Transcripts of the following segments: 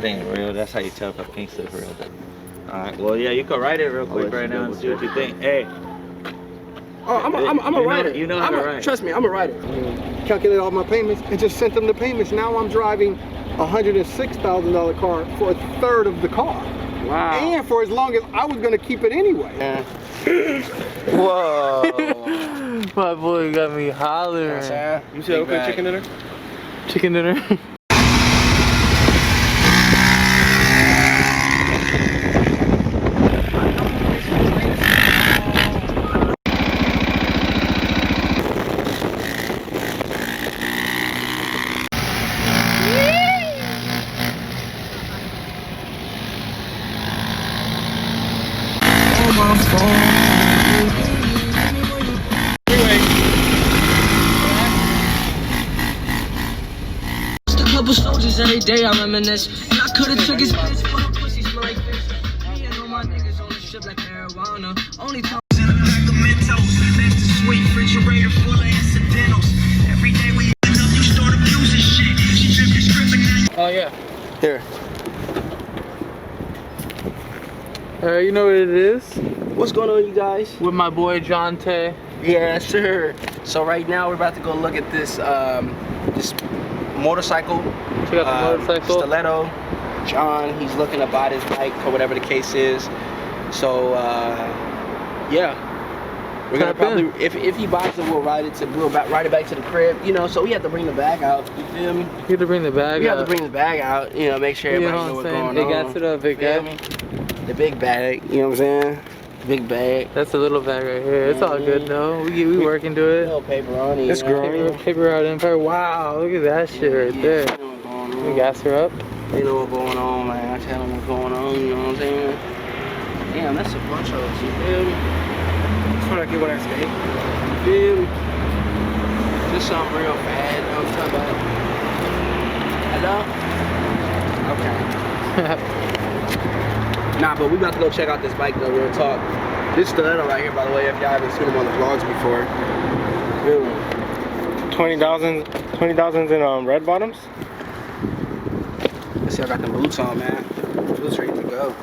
that thing real. That's how you tell if a pink slip real. Alright, well yeah, you can write it real quick right now and see what you think. Hey. Oh, I'm a writer. You know how to write. Trust me, I'm a writer. Calculate all my payments and just sent them the payments. Now I'm driving a $106,000 car for a third of the car. Wow. And for as long as I was going to keep it anyway. Yeah. Whoa. My boy got me hollering. You said okay, chicken dinner? Chicken dinner. Couple soldiers every day I reminisce, and I could've took his bitch, but her pussy smell like fish. Me and all my niggas on the ship like marijuana. Only time in a pack of Mentos, left the sweet refrigerator full of incidentals. Every day we end up, you start abusing shit. She dripping scripting now. Oh yeah. Here. You know what it is? What's going on, you guys? With my boy Jonte. Yeah, sure. So right now we're about to go look at this this motorcycle. Check out the motorcycle. Stiletto. John, he's looking to buy this bike or whatever the case is. So yeah, we're gonna probably if he buys it, we'll ride it back to the crib. You know, so we have to bring the bag out. You feel me? You have to bring the bag out. We have to bring the bag out. You know, make sure everybody knows what's going on. They got to the big bag. The big bag. You know what I'm saying? Big bag. That's a little bag right here. It's all good though. We work into it. Little paper on it. It's growing. Paper out Empire. Wow, look at that shit right there. You know what's going on. We gas her up. You know what's going on, man. I tell them what's going on. You know what I'm saying? Damn, that's a bunch of us. You feel me? That's what I get when I stay. You feel me? Just something real bad. You know what I'm talking about? Hello? Okay. Nah, but we about to go check out this bike though, real talk. This stiletto right here, by the way, if y'all haven't seen him on the vlogs before. Really. 20,000s in red bottoms. Let's see, I got the boots on, man. Boots ready to go.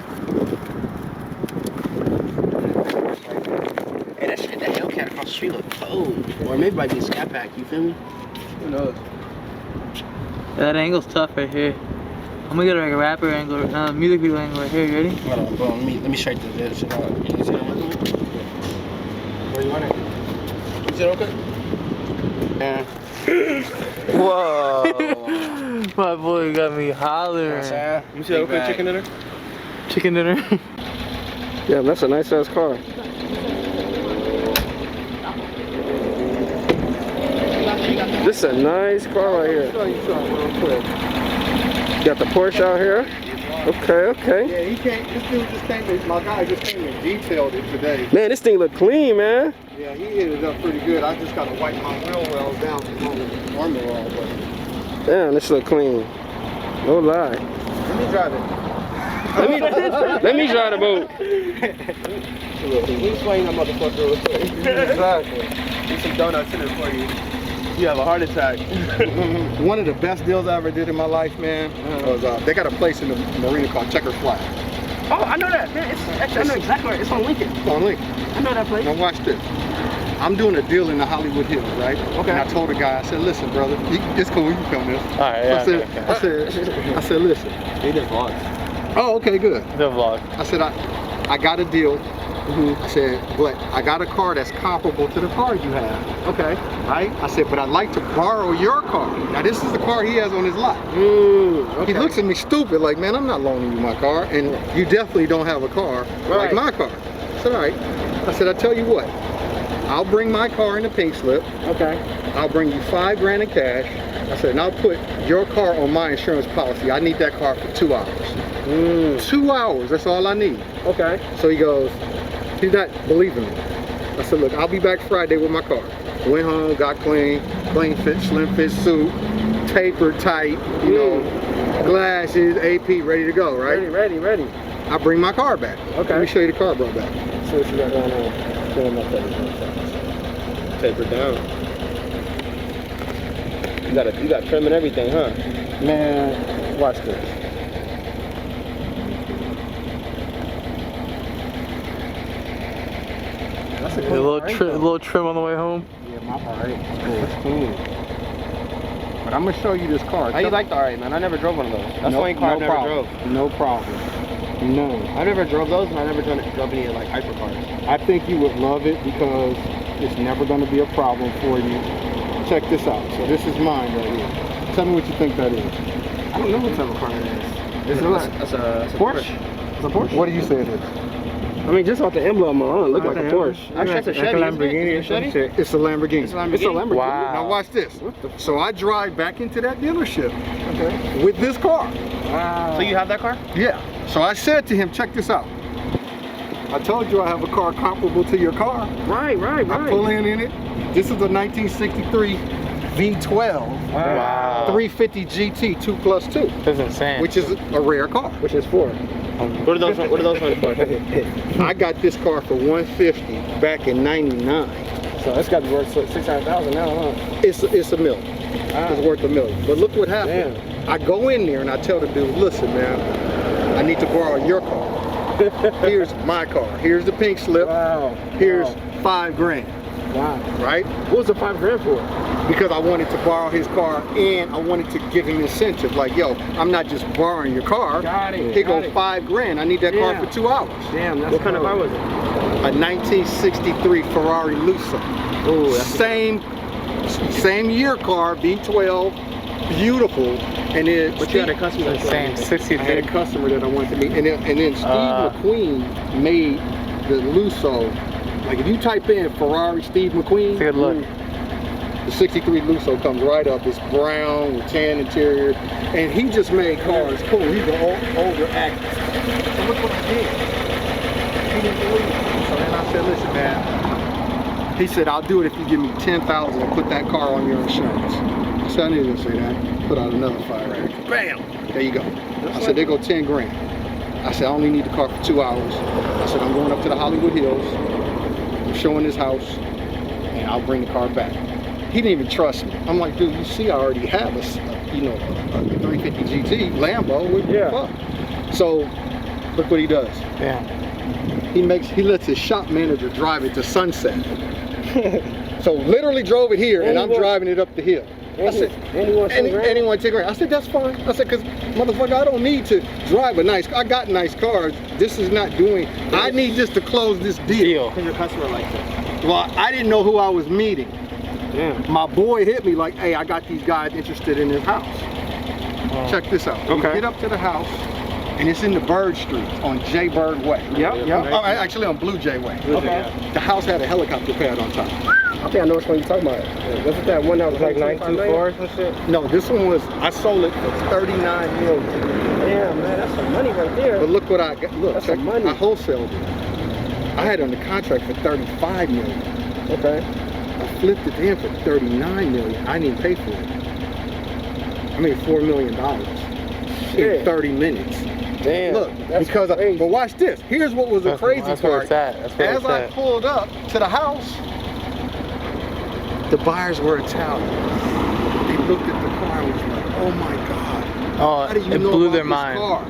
Hey, that shit, that Hellcat across the street look cold. Or maybe it might be a Scat Pack, you feel me? Who knows? That angle's tough right here. I'm gonna get like a rapper angle, music video angle right here. You ready? Hold on, bro. Let me straighten this shit out. Can you see that with me? Where you want it? Is it okay? Yeah. Whoa. My boy got me hollering. You said okay, chicken dinner? Chicken dinner. Yeah, that's a nice ass car. This is a nice car right here. Got the Porsche out here. Okay. Yeah, this dude just came, my guy just came and detailed it today. Man, this thing look clean, man. Yeah, he hit it up pretty good. I just gotta wipe my wheel wells down from all the armor all, but. Damn, this look clean. No lie. Let me drive it. Let me drive the boat. We swing that motherfucker. Exactly. Need some donuts in it for you. You have a heart attack. One of the best deals I ever did in my life, man, was they got a place in the marina called Checker Flag. Oh, I know that. Man, I know exactly where. It's on Lincoln. It's on Lincoln. I know that place. Now watch this. I'm doing a deal in the Hollywood Hills, right? Okay. And I told the guy, I said, listen, brother, it's cool, you can film this. All right, yeah. I said, listen. He did vlogs. Oh, okay, good. The vlog. I said, I got a deal. I said, but I got a car that's comparable to the car you have. Okay. Right? I said, but I'd like to borrow your car. Now, this is the car he has on his lot. Okay. He looks at me stupid, like, man, I'm not loaning you my car, and you definitely don't have a car like my car. I said, all right. I said, I tell you what, I'll bring my car in the pink slip. Okay. I'll bring you $5 grand in cash. I said, and I'll put your car on my insurance policy. I need that car for 2 hours. 2 hours, that's all I need. Okay. So he goes, he's not believing me. I said, look, I'll be back Friday with my car. Went home, got clean fit, slim fit suit, tapered tight, you know, glasses, AP, ready to go, right? Ready. I bring my car back. Okay. Let me show you the car I brought back. So what you got going on? Taper down. You got trim and everything, huh? Man, watch this. That's a A little trim on the way home. Yeah, my R8. That's clean. But I'm gonna show you this car. How you like the R8, man? I never drove one of those. That's the only car I've never drove. No problem. No. I never drove those, and I never drove any like hypercars. I think you would love it because it's never going to be a problem for you. Check this out. So this is mine right here. Tell me what you think that is. I don't know what type of car it is. That's a Porsche. It's a Porsche. What do you say it is? I mean, just off the emblem alone, it looked like a Porsche. Actually, that's a Chevy, Lamborghini. isn't it? It's a Chevy? It's a Lamborghini. It's a Lamborghini? It's a Lamborghini. Wow. Now watch this. So I drive back into that dealership with this car. Wow. So you have that car? Yeah. So I said to him, check this out. I told you I have a car comparable to your car. Right. I pull in it. This is a 1963 V12. Wow. 350 GT 2+2. That's insane. Which is a rare car. Which is for? What are those ones for? I got this car for $150 back in '99. So it's got to be worth $600,000 now, huh? It's $1 million. It's worth $1 million. But look what happened. Damn. I go in there and I tell the dude, listen, man, I need to borrow your car. Here's my car. Here's the pink slip. Wow. Here's $5 grand. Wow. Right? What was the $5 grand for? Because I wanted to borrow his car and I wanted to give him incentive. Like, yo, I'm not just borrowing your car. Got it. Here goes $5 grand. I need that car for 2 hours. Damn, that's what kind of car was it? A 1963 Ferrari Lusso. Oh, same year car, V12, beautiful. And then But you had a customer that Same, I had a customer that I wanted to meet. And then Steve McQueen made the Lusso. Like if you type in Ferrari Steve McQueen, Take a look. the 63 Lusso comes right up. It's brown with tan interior. And he just made cars cool. He's an older actor. So look what I did. He didn't believe it. So then I said, listen, man. He said, I'll do it if you give me $10,000 and put that car on your insurance. I said, I didn't say that. Put out another fire rate. Bam! There you go. I said, there go 10 grand. I said, I only need the car for 2 hours. I said, I'm going up to the Hollywood Hills. I'm showing his house. And I'll bring the car back. He didn't even trust me. I'm like, dude, you see, I already have a 350 GT Lambo. What the fuck? So, look what he does. Yeah. He lets his shop manager drive it to Sunset. So literally drove it here, and I'm driving it up the hill. I said, anyone take it? I said, that's fine. I said, because motherfucker, I don't need to drive a nice car. I got nice cars. This is not doing, I need just to close this deal. Because your customer likes it. Well, I didn't know who I was meeting. Yeah. My boy hit me like, hey, I got these guys interested in his house. Check this out. We get up to the house, and it's in the Bird Street on J. Bird Way. Yep. Oh, actually on Blue Jay Way. Okay. The house had a helicopter pad on top. I think I know which one you're talking about. Wasn't that one that was like 924 and shit? No, this one was, I sold it for $39 million. Damn, man, that's some money right there. But look what I got. Look, That's check, some money. I wholesaled it. I had it under contract for $35 million. Okay. I flipped it to him for $39 million. I didn't pay for it. I made $4 million in 30 minutes. Damn. Look, because but watch this. Here's what was the crazy That's part. where it's at. That's where As it's I at. pulled up to the house, the buyers were Italian. They looked at the car and was like, oh my God. Oh, How do you it know blew about their this mind. car?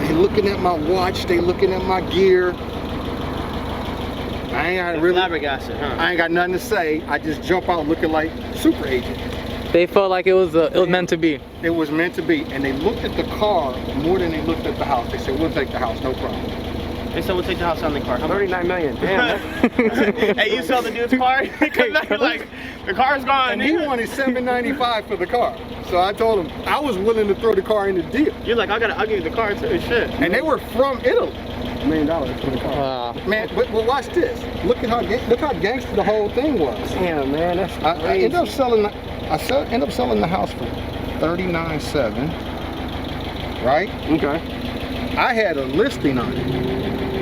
They looking at my watch, they looking at my gear. I ain't got nothing to say. I just jump out looking like super agent. They felt like it was meant to be. It was meant to be. And they looked at the car more than they looked at the house. They said, we'll take the house, no problem. They said we'll take the house on the car. How much? 39 million. Damn. Hey, you sell the dude's car? He comes back like, the car's gone. And he wanted $795 for the car. So I told him I was willing to throw the car in the deal. You're like, I'll give you the car too. Shit. And they were from Italy. $1 million for the car. Man, but watch this. Look how gangster the whole thing was. Damn, man, that's crazy. I ended up selling the house for $39,700. Right? Okay. I had a listing on it.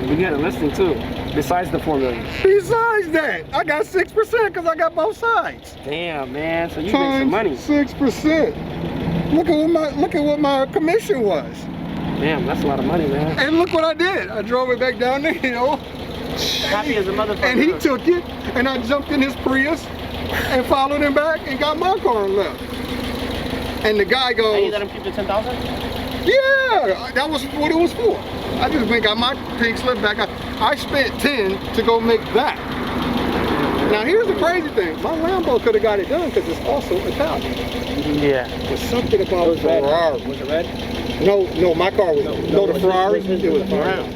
You had a listing too, besides the $4 million. Besides that, I got 6% because I got both sides. Damn, man. So you made some money. 6%. Look at what my commission was. Damn, that's a lot of money, man. And look what I did. I drove it back down the hill. Happy as a motherfucker. And he took it, and I jumped in his Prius and followed him back and got my car and left. And the guy goes, And you let him keep the 10,000? yeah, that was what it was for. I just got my pink slip back. I spent 10 to go make that. Now here's the crazy thing. My Lambo could have got it done because it's also Italian. Yeah. There's something about Ferrari. Was it red? No, my car was, no, the Ferrari, it was brown.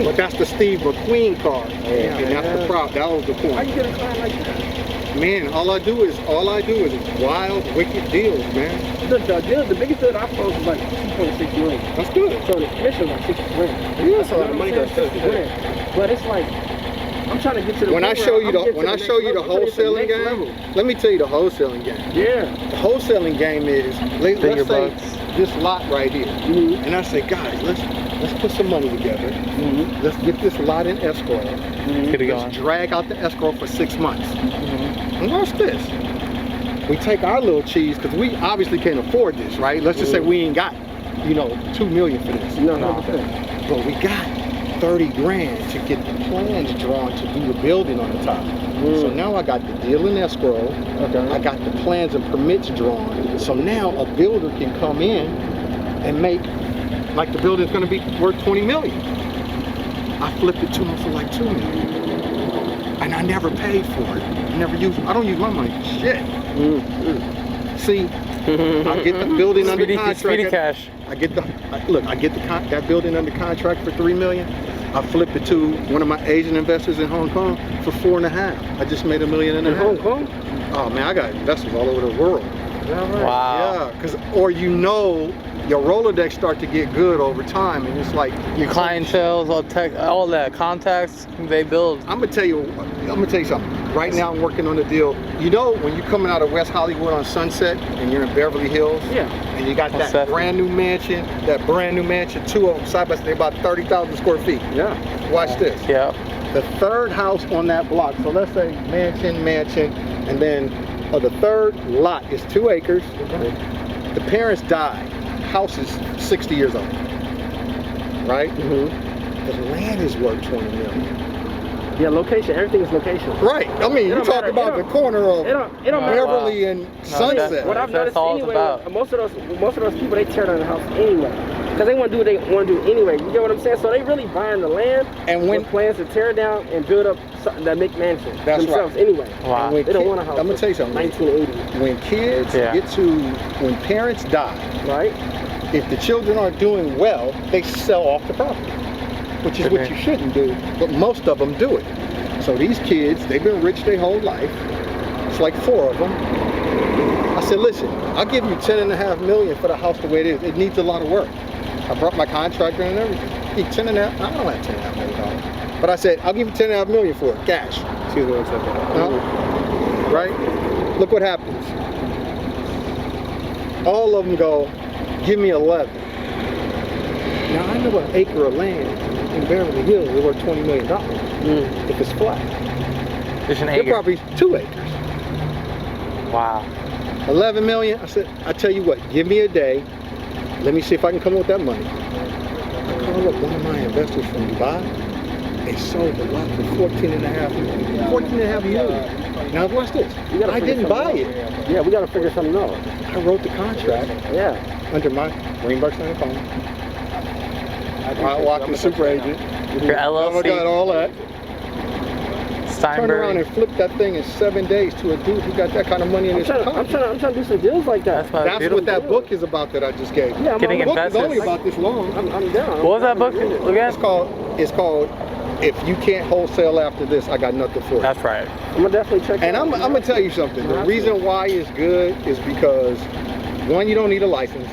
But that's the Steve McQueen car. And that's the prop, that was the point. How you get a car like that? Man, all I do is wild, wicked deals, man. The biggest deal that I closed was like 2.6 million. That's good. So the commission was like 60 grand. Yeah, That's a lot of money though, 60 grand. But it's like, I'm trying to get to the When I point show where you I'm the getting when to I the show next you the level. I'm trying to wholesaling get to the game, next level. let me tell you the wholesaling game. Yeah. The wholesaling game is let's Bigger say bucks. this lot right here, Mm-hmm. and I say, guys, let's put some money together. Mm-hmm. Let's get this lot in escrow. Get it going. Let's drag out the escrow for 6 months. And watch this. We take our little cheese because we obviously can't afford this, right? Let's just say we ain't got, you know, $2 million for this. No. But we got 30 grand to get the plans drawn to do the building on the top. So now I got the deal in escrow. I got the plans and permits drawn. So now a builder can come in and make, like the building's gonna be worth 20 million. I flipped it to him for like 2 million. And I never paid for it. I don't use my money for shit. See, I get the building under contract. Speedy cash. I get that building under contract for 3 million. I flipped it to one of my Asian investors in Hong Kong for 4.5. I just made $1.5 million. In Hong Kong? Oh man, I got investors all over the world. Wow. Yeah, or your Rolodex start to get good over time, and it's like Your clientele, all that contacts they build. I'm gonna tell you something. Right now, I'm working on a deal. You know, when you're coming out of West Hollywood on Sunset, and you're in Beverly Hills, and you got that brand new mansion, two of them side by side, they're about 30,000 square feet. Yeah. Watch this. Yeah. The third house on that block. So let's say mansion, and then the third lot is 2 acres. The parents died. House is 60 years old, right? The land is worth 20 million. Yeah, location. Everything is location. Right. I mean, you talk about the corner of It don't matter. Beverly and Sunset. What I've That's noticed all it's anyway, about. most of those people, they tear down the house anyway, because they want to do what they want to do anyway. You get what I'm saying? So they really buying the land And with plans to tear down and build up something that make mansions That's themselves right. anyway. Wow. And when They don't want a house. I'm gonna tell you something. 1980, When kids when parents die, right? if the children aren't doing well, they sell off the property, which is what you shouldn't do, but most of them do it. So these kids, they've been rich their whole life. It's like 4 of them. I said, listen, I'll give you $10.5 million for the house the way it is. It needs a lot of work. I brought my contractor and everything. I don't have $10.5 million. But I said, I'll give you $10.5 million for it, cash. Excuse me one second. Right? Look what happens. All of them go, give me 11. Now I know an acre of land in Beverly Hills is worth $20 million if it's flat. Just an Your acre. property's 2 acres. Wow. 11 million. I said, I tell you what, give me a day. Let me see if I can come up with that money. I called up one of my investors from Dubai. They sold the lot for 14.5 million. Now watch this. I didn't buy it. Yeah, we got to figure something out. I wrote the contract. Yeah. Under my Greenberg Stone phone. I walked the super agent. Your I got LLC. all that. Turn around and flip that thing in 7 days to a dude who got that kind of money in his pocket. I'm trying to do some deals like that. That's what that book is about that I just gave you. Yeah, Getting the book is investors. only about this long. I'm down. What was that book? Look at It's called If You Can't Wholesale After This, I Got Nothing For You. That's right. I'm gonna definitely check it And out. I'm gonna tell you something. The reason why it's good is because 1, you don't need a license.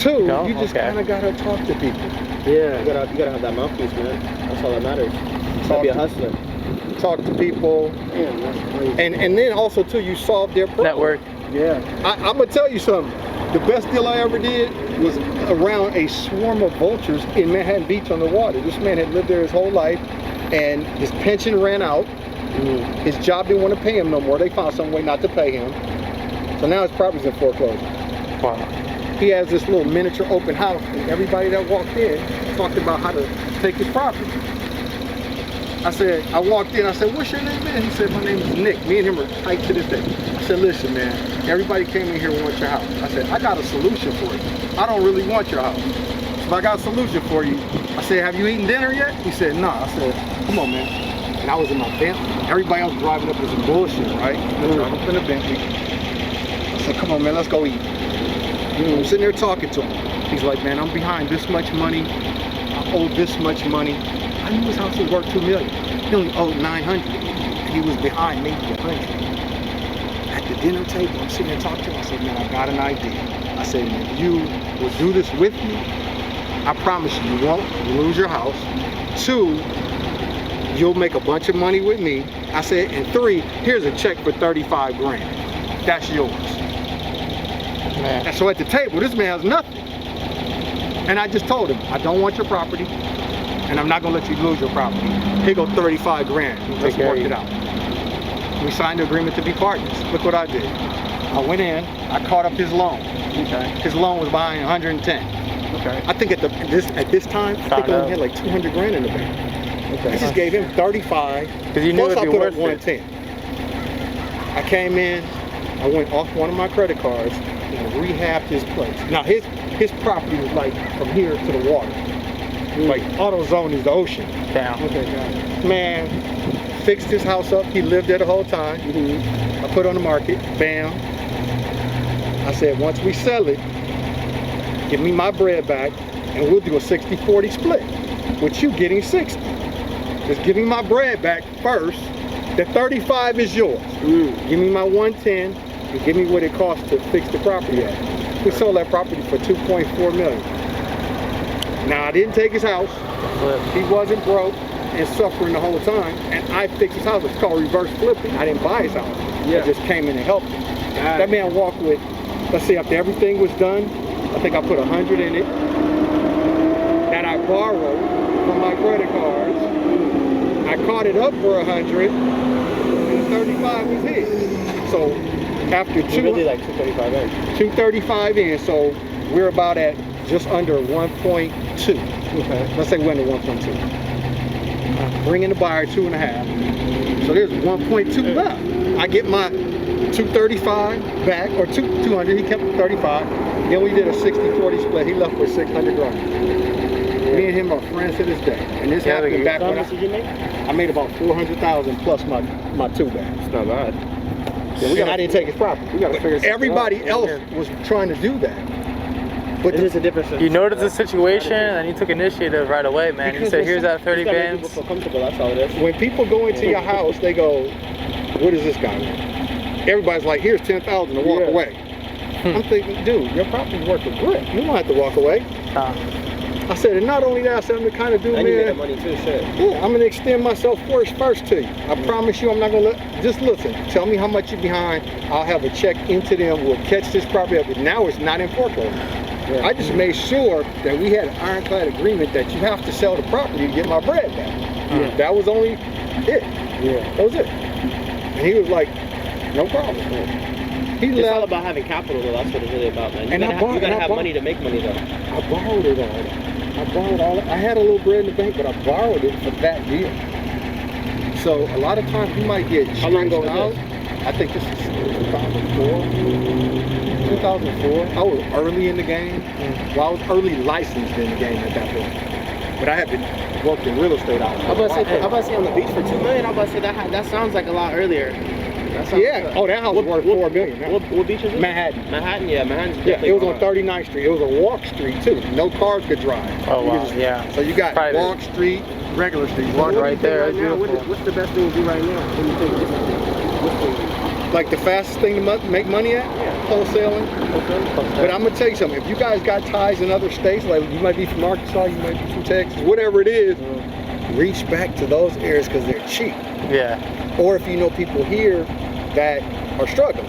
2, No? you just kind of gotta talk to people. Yeah. You gotta have that mouthpiece, man. That's all that matters. You gotta be a hustler. Talk to people, Damn, that's crazy. and then also too, you solve their problem. Network. Yeah. I'm gonna tell you something. The best deal I ever did was around a swarm of vultures in Manhattan Beach on the water. This man had lived there his whole life, and his pension ran out. His job didn't want to pay him no more. They found some way not to pay him. So now his property's in foreclosure. Wow. He has this little miniature open house, and everybody that walked in talked about how to take his property. I walked in, I said, what's your name, man? He said, my name is Nick. Me and him are tight to this day. I said, listen, man, everybody came in here and wants your house. I said, I got a solution for you. I don't really want your house. So I got a solution for you. I said, have you eaten dinner yet? He said, nah. I said, come on, man. and I was in my Bentley. Everybody else driving up was some bullshit, right? I drove up in a Bentley. I said, come on, man, let's go eat. I'm sitting there talking to him. He's like, man, I'm behind this much money. I owe this much money. I knew his house was worth $2 million. He only owed $900. He was behind maybe $100. At the dinner table, I'm sitting there talking to him. I said, man, I got an idea. I said, if you will do this with me, I promise you won't lose your house. 2, you'll make a bunch of money with me. I said, and 3, here's a check for 35 grand. That's yours. Man. And so at the table, this man has nothing. And I just told him, I don't want your property, and I'm not gonna let you lose your property. Here go 35 grand, let's work it out. We signed the agreement to be partners. Look what I did. I went in, I caught up his loan. Okay. His loan was behind 110. Okay. I think at this time, I think I only had like 200 grand in the bank. Okay. I just gave him 35. Because you knew it'd be worth 110. I came in, I went off one of my credit cards and rehabbed his place. Now his property was like from here to the water. Like AutoZone is the ocean. Down. Okay, got it. Man, fixed his house up. He lived there the whole time. I put it on the market. Bam. I said, once we sell it, give me my bread back, and we'll do a 60-40 split, with you getting 60. Just give me my bread back first. The 35 is yours. Give me my 110, and give me what it costs to fix the property at. We sold that property for $2.4 million. Now, I didn't take his house. He wasn't broke and suffering the whole time, and I fixed his house. It's called reverse flipping. I didn't buy his house. I just came in and helped him. That man walked with, let's see, after everything was done, I think I put 100 in it that I borrowed from my credit cards. I caught it up for 100, and 35 was his. So after really like 235 in. 235 in, so we're about at just under 1.2. Okay. Let's say we're under 1.2. Bringing the buyer 2.5. So there's 1.2 left. I get my 235 back, or 200. He kept 35. Then we did a 60-40 split. He left with 600 grand. Me and him are friends to this day. And this happened back when I made about 400,000 plus my 2 back. It's not bad. Yeah, I didn't take his property. We gotta figure everybody else was trying to do that. But it's just a difference. You noticed the situation and you took initiative right away, man. You said, here's that 30 bands. People feel comfortable, that's all it is. When people go into your house, they go, what is this guy want? Everybody's like, here's 10,000 to walk away. I'm thinking, dude, your property's worth a brick. You don't have to walk away. I said, and not only that, I said, I'm the kind of dude, and man. You get the money too, shit. Yeah, I'm gonna extend myself first to you. I promise you, I'm not gonna just listen. Tell me how much you're behind. I'll have a check into them. We'll catch this property up. But now it's not in foreclosure. I just made sure that we had an ironclad agreement that you have to sell the property to get my bread back. That was only it. That was it. And he was like, no problem. It's all about having capital, though. That's what it's really about, man. You gotta have money to make money, though. I borrowed it all. I had a little bread in the bank, but I borrowed it for that deal. So a lot of times you might get How long ago was out. this? I think this is 2004. 2004. I was early in the game. Well, I was early licensed in the game at that point. But I had been working real estate out. How about say on the beach for $2 million? How about say that sounds like a lot earlier. Yeah. Oh, that house was worth $4 million. What beach is it? Manhattan. Manhattan, yeah. Manhattan's it was on 39th Street. It was a walk street too. No cars could drive. Oh wow, yeah. So you got private. Walk Street, regular street. Walk right there. What's the best thing to do right now? What do you think? Like the fastest thing to make money at? Wholesaling. But I'm gonna tell you something. If you guys got ties in other states, like you might be from Arkansas, you might be from Texas, whatever it is, reach back to those areas because they're cheap. Yeah. Or if you know people here that are struggling,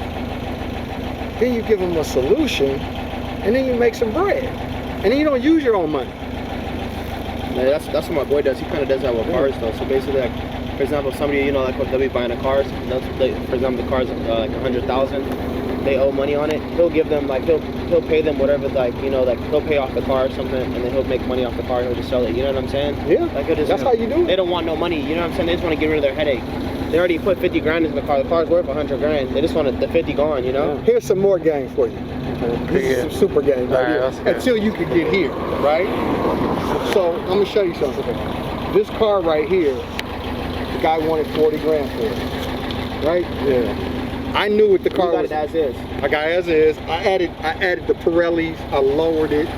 then you give them a solution, and then you make some bread, and then you don't use your own money. Yeah, that's what my boy does. He kind of does that with cars, though. So basically, like, for example, somebody, like what they'll be buying a car. For example, the car's like 100,000. They owe money on it. He'll give them he'll pay them whatever, he'll pay off the car or something, and then he'll make money off the car. He'll just sell it. You know what I'm saying? Yeah. That's how you do it. They don't want no money. You know what I'm saying? They just want to get rid of their headache. They already put 50 grand into the car. The car's worth 100 grand. They just want the 50 gone, you know? Here's some more game for you. This is some super game right here. Until you can get here, right? So I'm gonna show you something. This car right here The guy wanted 40 grand for it, right? Yeah. I knew what the car was. You got it as is. I got it as is. I added the Pirellis, I lowered it,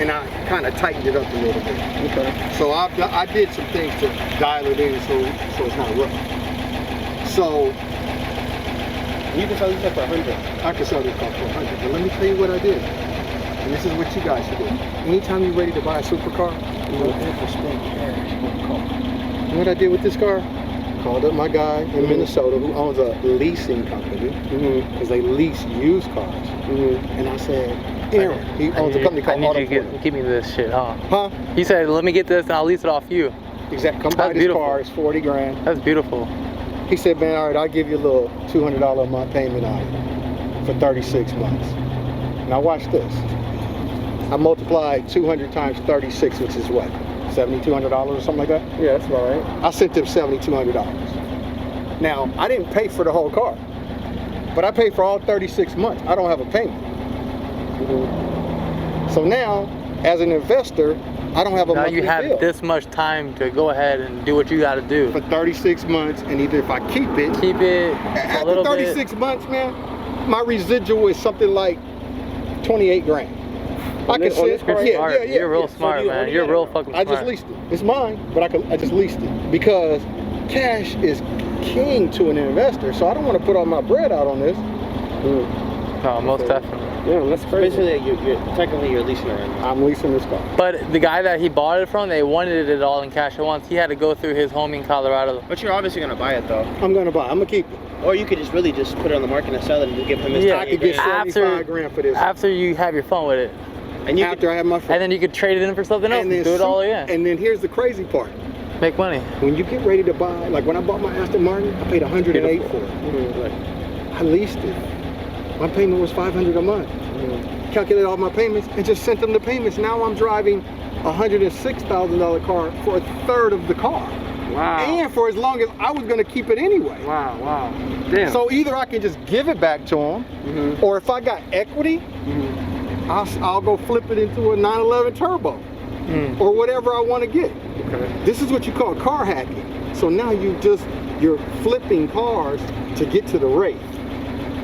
and I kind of tightened it up a little bit. Okay. So I did some things to dial it in so it's not rough. So You can sell this for 100. I can sell this car for 100, but let me tell you what I did. And this is what you guys should do. Anytime you're ready to buy a supercar, you go in for spend cash on the car. And what I did with this car, called up my guy in Minnesota who owns a leasing company, because they lease used cars. And I said, Aaron, he owns a company called OFFERUP. Give me this shit, huh? Huh? He said, let me get this and I'll lease it off you. Exactly. Come buy this car. It's 40 grand. That's beautiful. He said, man, all right, I'll give you a little $200 a month payment on it for 36 months. Now watch this. I multiplied 200 times 36, which is what? $7,200 or something like that? Yeah, that's about right. I sent them $7,200. Now, I didn't pay for the whole car, but I paid for all 36 months. I don't have a payment. So now, as an investor, I don't have a monthly bill. Now you have this much time to go ahead and do what you got to do. For 36 months, and either if I keep it after 36 months, man, my residual is something like 28 grand. I can sit. You're real smart, man. You're real fucking smart. I just leased it. It's mine, but I just leased it because cash is king to an investor. So I don't want to put all my bread out on this. No, most definitely. Yeah, that's crazy. Basically, technically you're leasing it right now. I'm leasing this car. But the guy that he bought it from, they wanted it all in cash at once. He had to go through his homie in Colorado. But you're obviously gonna buy it though. I'm gonna buy it. I'm gonna keep it. Or you could just really just put it on the market and sell it and just give him his Yeah, I could get 75 grand for this. After you have your fun with it. And I have my fun. And then you could trade it in for something else and do it all again. And then here's the crazy part. Make money. When you get ready to buy, like when I bought my Aston Martin, I paid 108 for it. I leased it. My payment was 500 a month. Calculated all my payments and just sent them the payments. Now I'm driving a $106,000 car for a third of the car. Wow. And for as long as I was going to keep it anyway. Wow, wow. Damn. So either I can just give it back to them, or if I got equity, I'll go flip it into a 911 turbo, or whatever I want to get. Okay. This is what you call car hacking. So now you're flipping cars to get to the race.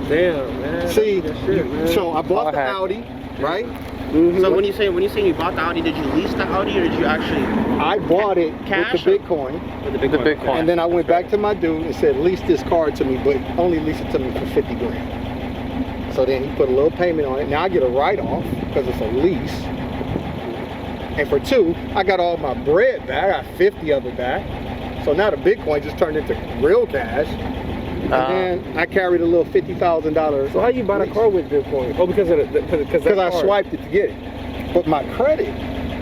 Damn, man. See, Shit, man. so I bought the Audi, right? So when you say you bought the Audi, did you lease the Audi or did you actually? I bought it cash with the Bitcoin. With the Bitcoin. And then I went back to my dude and said, lease this car to me, but only lease it to me for 50 grand. So then he put a little payment on it. Now I get a write-off because it's a lease. And for 2, I got all my bread back. I got 50 of it back. So now the Bitcoin just turned into real cash. And then I carried a little $50,000. So how you buy a car with Bitcoin? Oh, because I swiped it to get it. But my credit,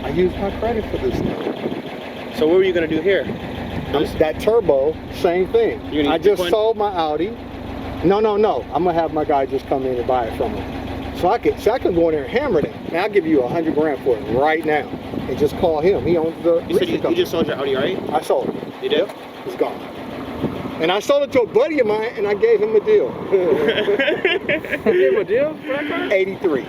I used my credit for this stuff. So what were you gonna do here? That turbo, same thing. I just sold my Audi. No. I'm gonna have my guy just come in and buy it from me. So I can go in there and hammer it. Man, I'll give you 100 grand for it right now. And just call him. He owns the leasing company. You just sold your Audi, right? I sold it. You did? Yep. It's gone. And I sold it to a buddy of mine, and I gave him a deal. You gave him a deal for that car? 83.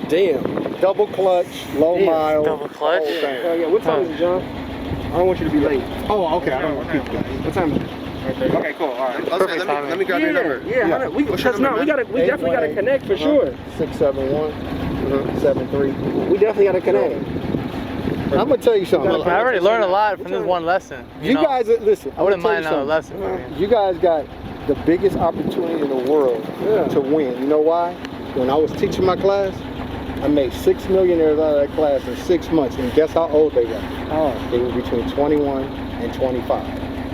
Damn. Double clutch, low mile. Double clutch? Yeah. What time is it, John? I don't want you to be late. Oh, okay. I don't want to keep that. What time is it? Okay, cool. All right. Let me grab your number. We definitely gotta connect for sure. 671 73. We definitely gotta connect. I'm gonna tell you something. I already learned a lot from this one lesson. You guys, listen. I wouldn't mind another lesson. You guys got the biggest opportunity in the world to win. You know why? When I was teaching my class, I made 6 millionaires out of that class in 6 months. And guess how old they were? They were between 21 and 25.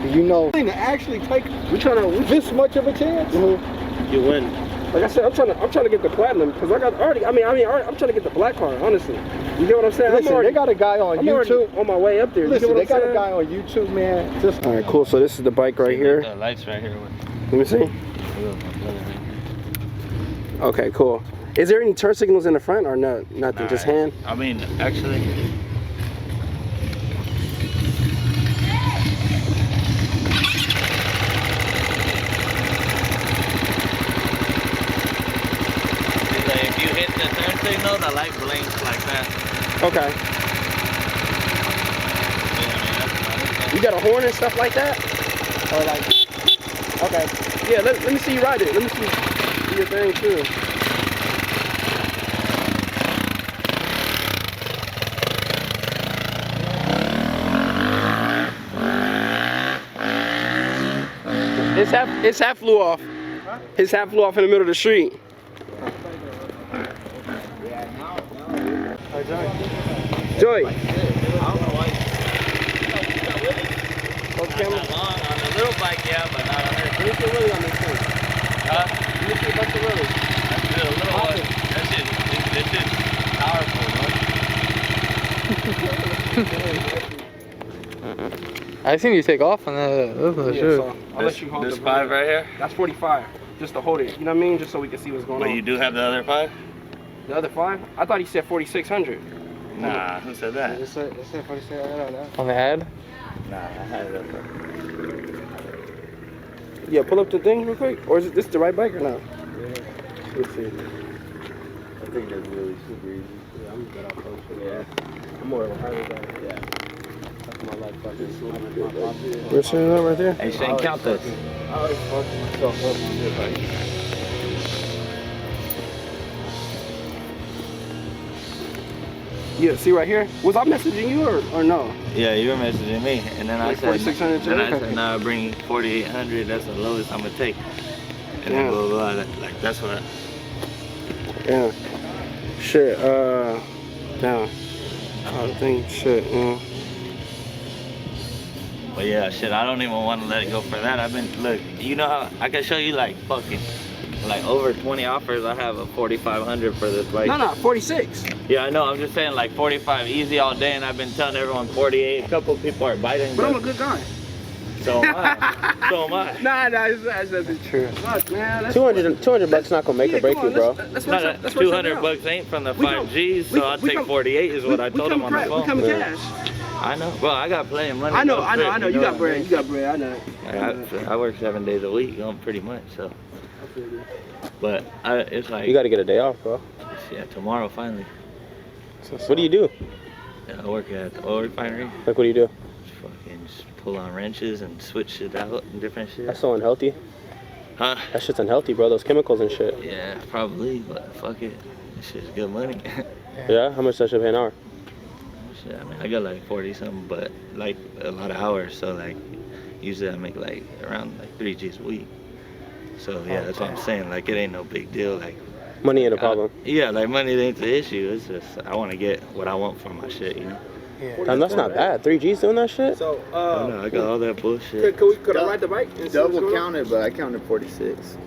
Do you know to actually take this much of a chance? You win. Like I said, I'm trying to get the platinum because I'm trying to get the black car, honestly. You get what I'm saying? Listen, they got a guy on YouTube. On my way up there. Listen, they got a guy on YouTube, man. All right, cool. So this is the bike right here. The lights right here. Let me see. Okay, cool. Is there any turn signals in the front or no? Nothing, just hand? I mean, actually. If you hit the turn signal, the light blinks like that. Okay. You got a horn and stuff like that? Or like, okay. Yeah, let me see you ride it. Let me see your thing too. His hat flew off. His hat flew off in the middle of the street. Joey. I don't know why. Not that long. On a little bike, yeah, but not on her. Let me see a Willie on this thing. Huh? Let me see a bunch of Willies. That's good. A little one. That shit powerful, I seen you take off on that. That's for Yeah, sure. so I'll let you hold this the 5 right here? That's 45. Just to hold it. You know what I mean? Just so we can see what's going But on. you do have the other 5? The other 5? I thought he said 4,600. Nah, who said that? It said 46. I don't know. On the ad? Nah, I had it up there. Yeah, pull up the thing real quick. Or is this the right bike or not? Yeah. Let's see. I think that's really super easy. Yeah, I'm good off post. Yeah. I'm more of a harder guy. Yeah. That's my life fucking. We're setting it up right there. Hey, Shane, count this. I always fucking myself up on this bike. Yeah, see right here? Was I messaging you or no? Yeah, you were messaging me, and then Like I said, 4,600 and I today? said, nah, bring 4,800. That's the lowest I'm gonna take. And then blah blah blah. Like that's what. Yeah. Shit. Now. I don't think shit. But yeah, shit. I don't even want to let it go for that. I've been look. You know how I can show you like fucking. Like over 20 offers, I have a 4,500 for this bike. No, 46. Yeah, I know. I'm just saying like 45 easy all day, and I've been telling everyone 48. A couple of people are biting. But I'm a good guy. So am I. So am I. Nah, that's true. Fuck, man. That's 200 bucks not gonna make or break you, bro. That's No, what that 200 bucks ain't from the 5Gs, so I'll take 48 is what I told him on the phone. We come cash. I know. Well, I got plenty of money. I know. You got what bread. I You got bread. I know. mean? I work 7 days a week, pretty much. So, but it's like You gotta get a day off, bro. yeah, tomorrow finally. What do you do? I work at the oil refinery. Like, what do you do? Fucking just pull on wrenches and switch shit out and different shit. That's so unhealthy. Huh? That shit's unhealthy, bro. Those chemicals and shit. Yeah, probably, but fuck it. This shit's good money. Yeah? How much does that shit pay an hour? Shit, I mean, I got like 40 something, but like a lot of hours. So like, usually I make like around like 3 G's a week. So yeah, that's what I'm saying. Like, it ain't no big deal. Like, Money ain't a problem. yeah, like money ain't the issue. It's just I want to get what I want for my shit, you know. Damn, that's not bad. 3 G's doing that shit? So, I know, I got all that bullshit. Could I ride the bike? and see what's double going on? counted, but I counted 46.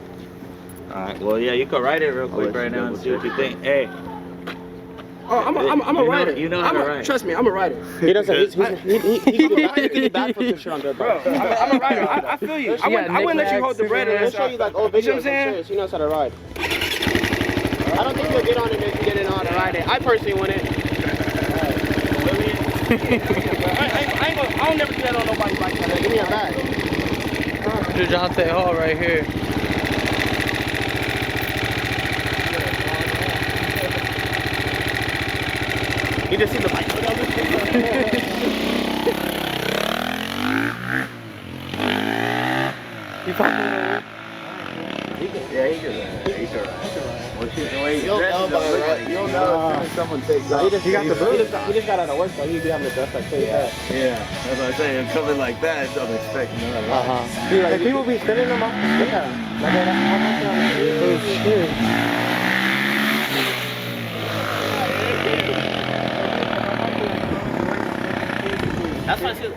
All right, well, yeah, you can ride it real quick right now and see what you think. Hey, Oh, I'm a rider. You know how to ride. Trust me, I'm a rider. He doesn't. He can do backflips and shit on dirt bike. I'm a rider. I feel you. I wouldn't let you hold the bread. He'll show you like old videos. You know what I'm saying? He knows how to ride. I don't think he'll get on it if you didn't know how to ride it. I personally wouldn't. I'll never do that on nobody's bike. Give me your bag. The Jonte Hall right here. You just see the bike. You fucking Yeah, he can ride. He can ride. You'll know as someone takes off. He got the boot. He just got out of work, so he'd be having to dress like crazy. Yeah, that's what I'm saying. Coming like that, I'm expecting another ride. Like, people be spinning them off. Yeah. oh shit. That's what I see.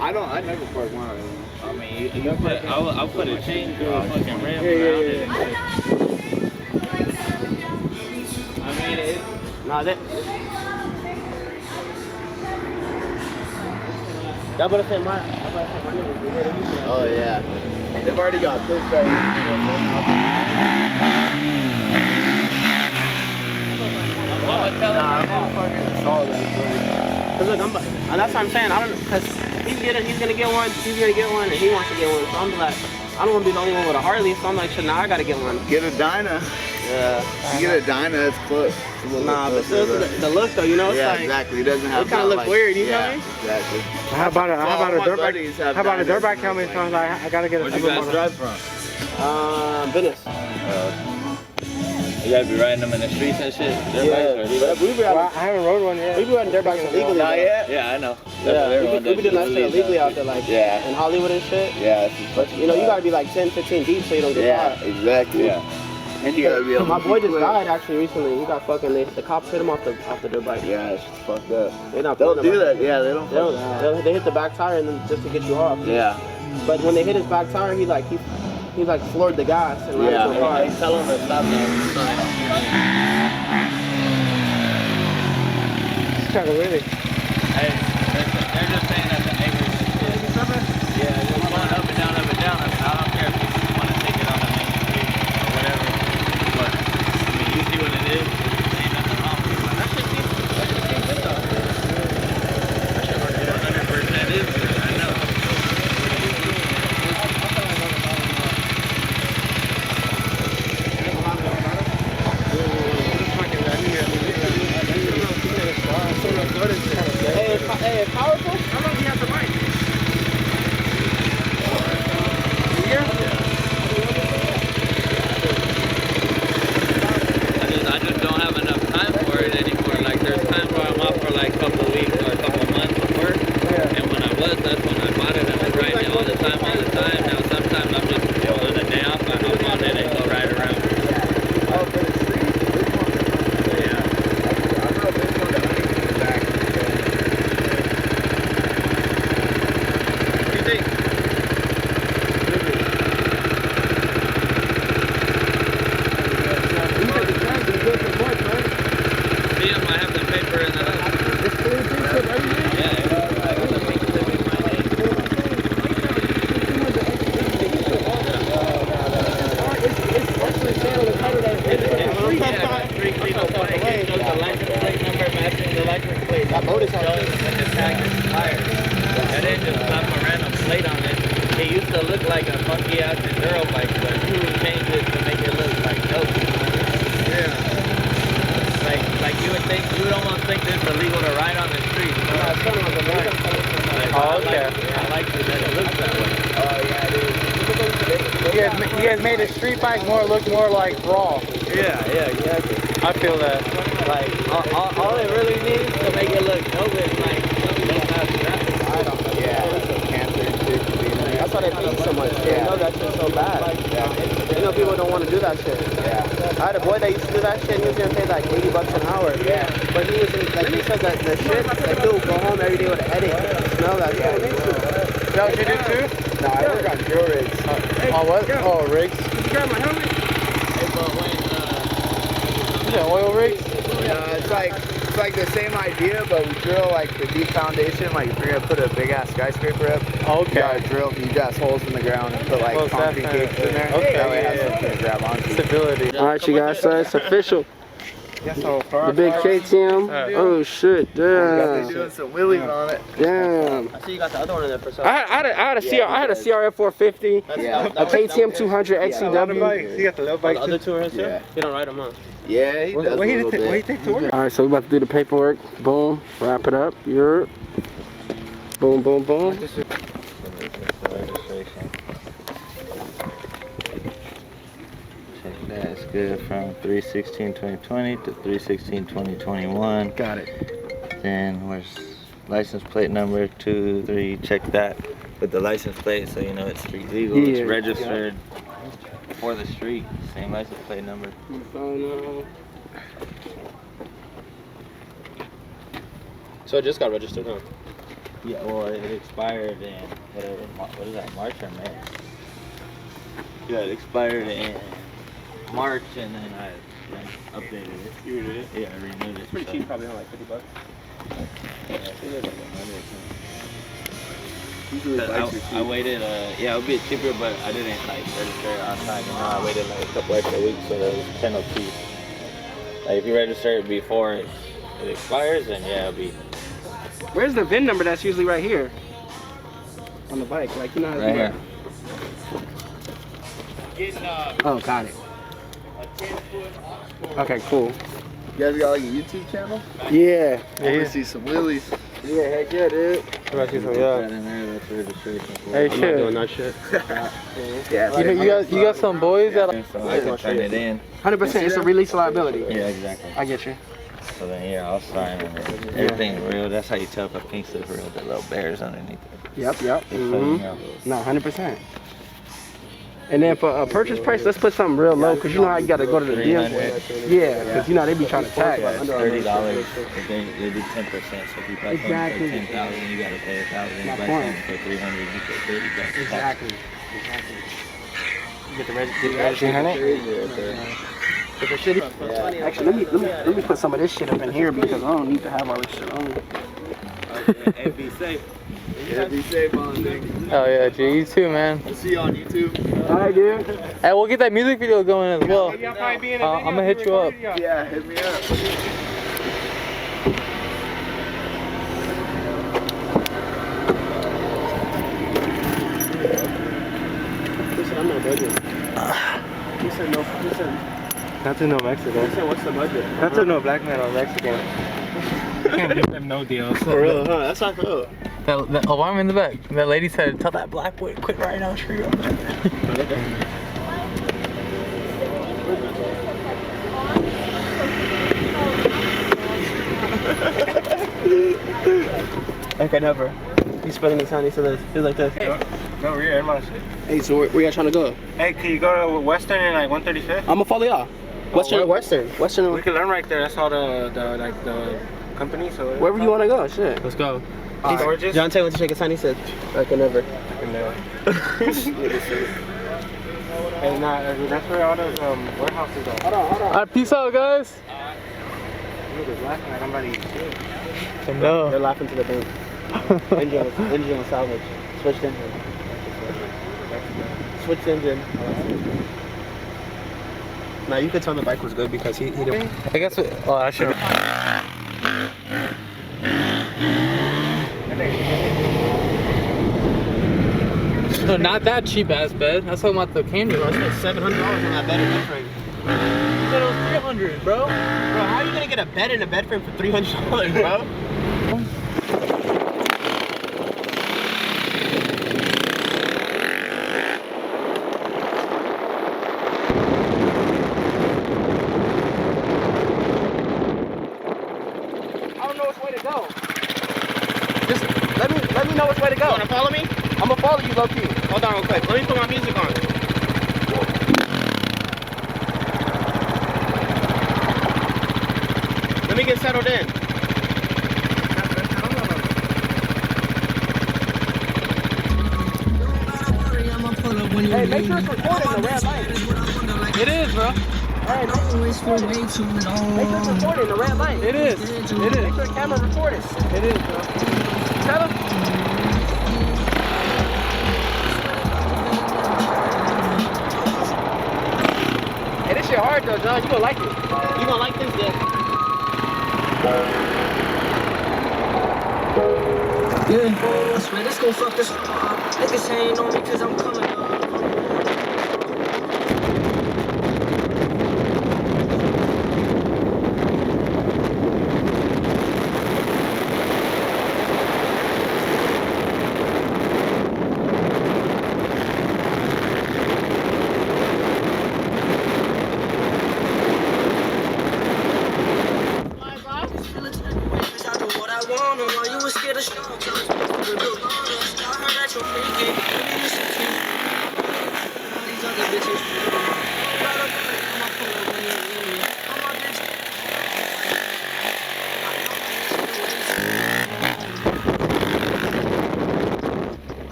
I never park one of them. I mean, you put, I'll put a chain through a fucking rim around it. I mean, it. Nah, that. That's what I said. My niggas. Oh yeah. They've already got this guy. Cause look, that's what I'm saying. I don't know, cause he's gonna get one, and he wants to get one. So I'm like, I don't want to be the only one with a Harley. So I'm like, shit, now I gotta get one. Get a Dyna. Yeah. You get a Dyna, it's close. It's a little Nah, bit but still, closer, the look though, you know, it's yeah, like exactly. It doesn't have. it kind of that, looks like, weird. You yeah, know? exactly. How about a dirt bike? How How about a dirt bike helmet? So I gotta get a Where'd you guys drive from? Venice. You gotta be riding them in the streets and shit. Dirt bikes or Yeah, e-bikes? we be Well, riding. I haven't rode one yet. We be riding dirt bikes illegally. Not though. yet. Yeah, I know. Yeah, we be doing that shit illegally out there, like Yeah. in Hollywood and shit. Yeah. But you know, you gotta be like 10, 15 deep so you don't get Yeah, caught. exactly. Yeah. And you gotta be able My to boy keep just quick. died actually recently. He got fucking. The cops hit him off the dirt bike. Yeah, it's just fucked up. They not They'll pulling do him that. Yeah, they don't. They hit the back tire and then just to get you off. Yeah. But when they hit his back tire, he floored the gas and ran into a car. Hey, tell them to stop now. It's kind of weird. Hey, they're just saying that the neighbors. Yeah, just going up and down, up and down. I mean, I don't care if you just want to take it on the main street or whatever. But I mean, you see what it is. Ain't nothing wrong with it. But that shit seems good though. That shit 100% is good. I know. Hey, it's powerful. How long do you have the bike? I just don't have enough time for it anymore. Like there's times where I'm off for like a couple of weeks or a couple of months of work. And when I was, that's when I bought it. I was riding it all the time. Now sometimes I'm just on a day off, I hop on it and go ride around. Oh, for the street? Yeah. I don't know if this one got anything in the back. What do you think? See, I might have the paper in the house. Yeah, I got the paper in my name. Street legal plate. It shows the license plate number matching the license plate. That boat is on Shows when the tag is expired. I didn't just slap a random plate on it. It used to look like a funky ass enduro bike, but you changed it to make it look like dope. Yeah. Like you would almost think this is illegal to ride on the street. Oh, okay. I like it that it looks that way. Oh, yeah, it is. You guys made a street bike look more like raw. Yeah, exactly. I feel that. Like all it really needs to make it look dope is like dope ass graphics. That's why they pay you so much. They know that shit's so bad. You know people don't want to do that shit. I had a boy that used to do that shit and he was getting paid like $80 an hour. But he was like he said that the shit like he would go home every day with a headache. Smell that shit. Is that what you do too? No, I work on drill rigs. Oh, what? Oh, rigs. Did you grab my helmet? Hey, but when Is it oil rigs? It's like the same idea, but we drill like the deep foundation. Like if you're gonna put a big ass skyscraper up, Oh, you gotta drill huge ass holes in the ground and put like Oh, so concrete that's cages in there. okay, That way it yeah, has something to grab onto. Stability. All right, you guys, so it's official. The big KTM. Oh shit, damn. Doing some wheelies on it. Damn. I see you got the other one in there for some. I had a CRF 450, Yeah. a KTM 200 XCW. You got the little bike The other two are his too? Yeah. You don't ride them, huh? Yeah, he does a little bit. What do you think to work? All right, so we about to do the paperwork. Boom, wrap it up. You're boom, boom, boom. check that, it's good from 3/16/2020 to 3/16/2021. Got it. Then where's license plate number 2, 3? Check that with the license plate, so you know it's street legal. Yeah. It's registered for the street. Same license plate number. So it just got registered, huh? Yeah, well, it expired in whatever. What is that? March or May? Yeah, it expired in March, and then I updated it. You renewed it? Yeah, I renewed it. It's pretty cheap, probably, huh? Like $50. Yeah, I think it was like 100 or something. Usually bikes are cheap. I waited, yeah, it would be cheaper, but I didn't like register it on time. You know, I waited like a couple extra weeks, so there was penalties. Like if you register it before it expires, then yeah, it'll be Where's the VIN number that's usually right here? On the bike, like you know how to right do here. that. Oh, got it. Okay, cool. You guys got like a YouTube channel? Yeah. I want to see some wheelies. Yeah, heck yeah, dude. That in there, that's registration for Hey, it. shit. Doing that shit. Yeah. You got some boys that So I can turn it in. 100%, it's a release liability. Yeah, exactly. I get you. So then here, I'll sign it. Everything's real. That's how you tell if a pink stuff's real. The little bears underneath it. Yep. Just so you know. No, 100%. And then for a purchase price, let's put something real low, because you know how you got to go to the deal. Yeah, because you know they be trying to tag. Yeah, it's $30, but they do 10%. So if you buy something Exactly. for $10,000, you gotta pay $1,000. My You buy point. something for $300, you pay $30. Exactly. You get the registration on it? Actually, let me put some of this shit up in here because I don't need to have all this shit on. Hey, be safe. Yeah, be safe on things. Oh yeah, G, you too, man. I'll see you on YouTube. Alright, dude. Hey, we'll get that music video going as well. Maybe I'll probably be in a I'm gonna hit you up. Yeah, hit me up. He said, I'm not budget. He said no. He said, Not to no Mexican. he said, what's the budget? Not to no black man or Mexican. Can't give them no deals. For real, huh? That's not cool. Oh, I'm in the back. That lady said, tell that black boy to quit riding down the street. Okay, never. He's spending his time. He said this. He's like this. No, we're in my shit. Hey, so where y'all trying to go? Hey, can you go to Western and like 135th? I'm gonna follow y'all. Western. Western. We can learn right there. That's all the company. So Wherever you wanna go. Shit. let's go. Right. Jonte went to shake his hand. He said, okay, never. Hey, nah, that's where all those warehouses are. Hold on. Alright, peace out, guys. Niggas laughing like I'm about to eat shit. No. They're laughing to the bank. Engine salvage. Switched engine. Switched engine. Now you could tell the bike was good because he didn't. I guess oh, I should. No, not that cheap ass bed. That's talking about the Camry. I spent $700 on that bed and bed frame. You said it was 300, bro. Bro, how are you gonna get a bed and a bed frame for $300, bro? I don't know which way to go. Just let me know which way to go. You wanna follow me? I'm gonna follow you, low key. Hold on real quick. Let me put my music on. Let me get settled in. Hey, make sure it's recording the red light. It is, bro. Hey, make sure it's recording the red light. It is. Make sure the camera recording. It is, bro. Tell him. Hey, this shit hard though, John. You gonna like it. You gonna like this, then. Yeah, I swear this gon' fuck this up. Niggas ain't on me cause I'm coming up.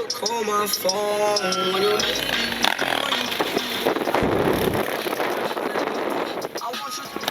Call my phone when you need me. I want you to be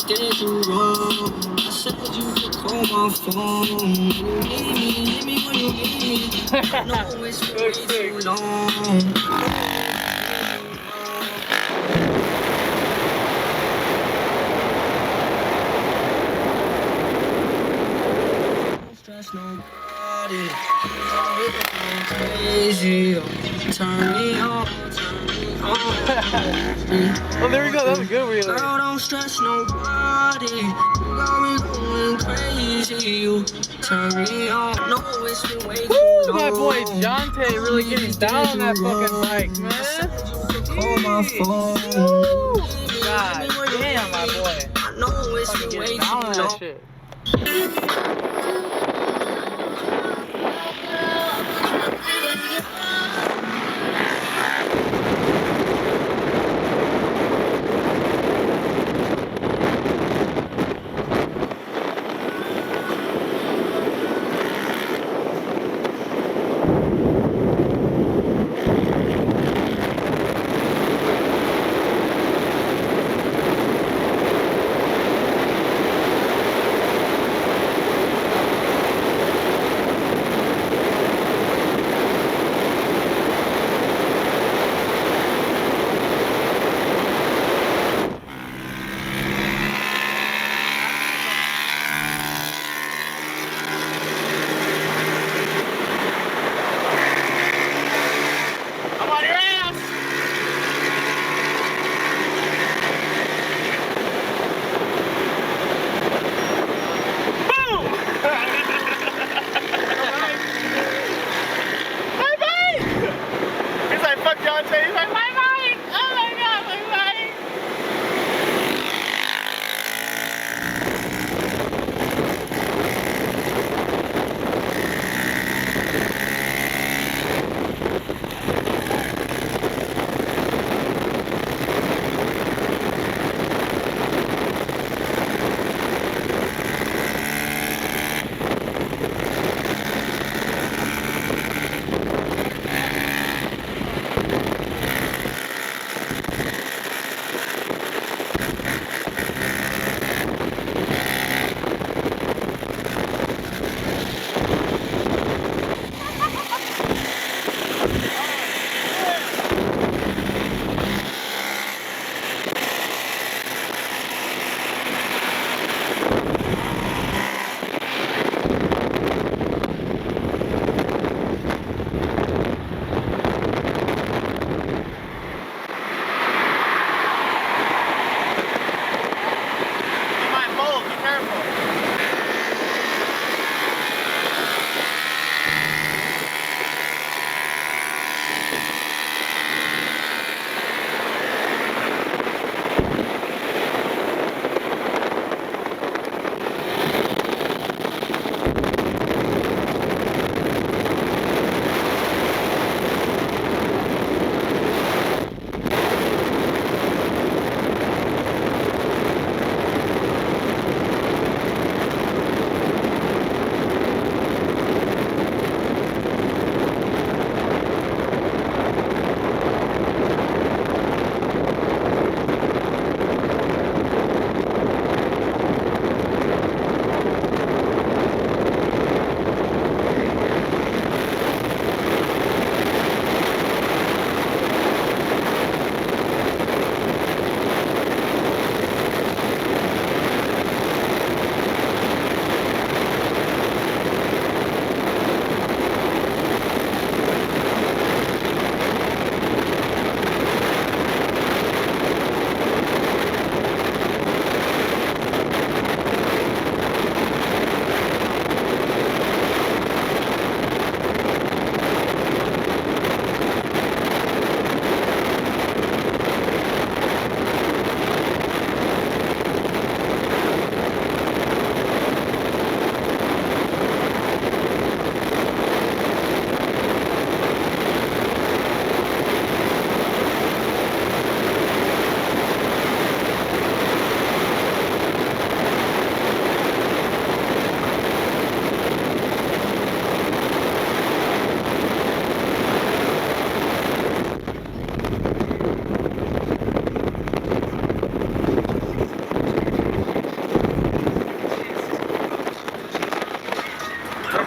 did you wrong? I said you could call my phone. When you need me, hit me when you need me. know it's way too long. Don't stress nobody. Crazy. Turn me on. Oh, there we go. That was a good reel. Girl, don't stress nobody. You got me going crazy. You turn me on. No, it's been way too long. My boy Jonte really getting down on that fucking bike, man. Call my phone. God damn, my boy. I know it's Fucking been way getting down on too that long. shit.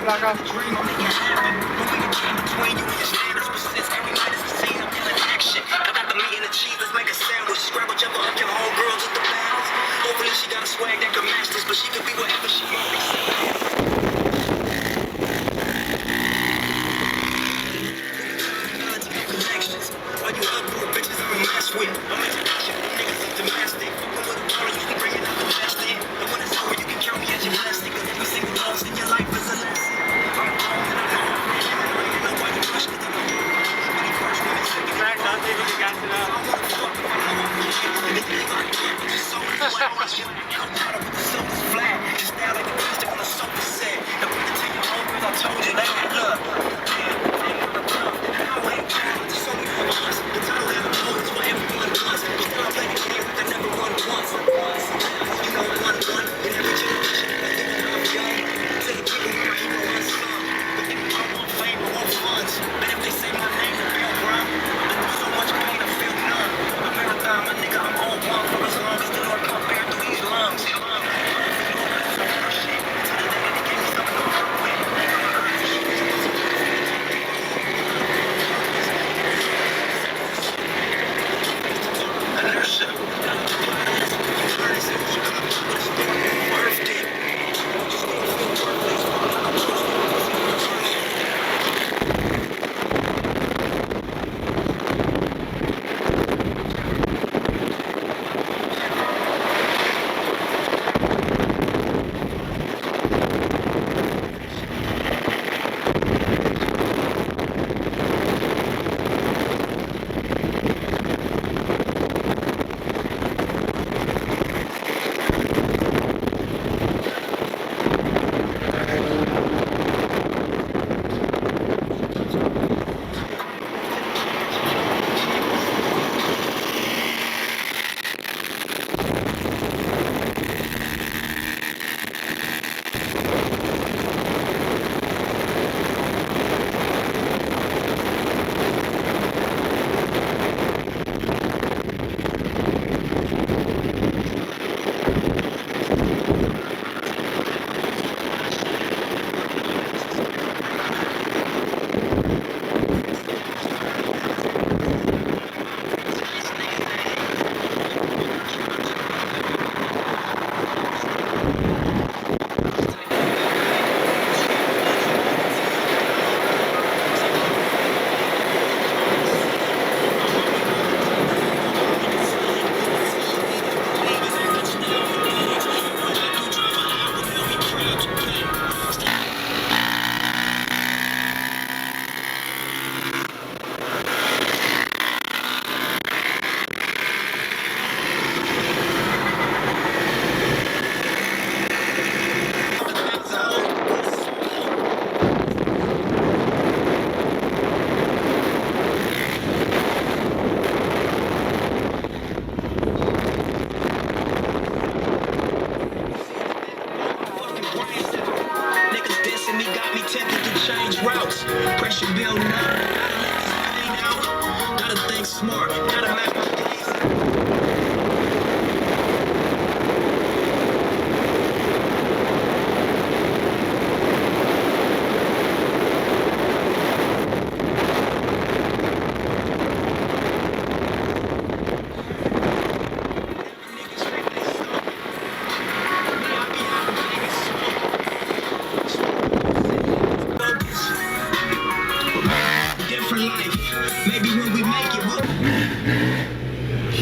Flaca.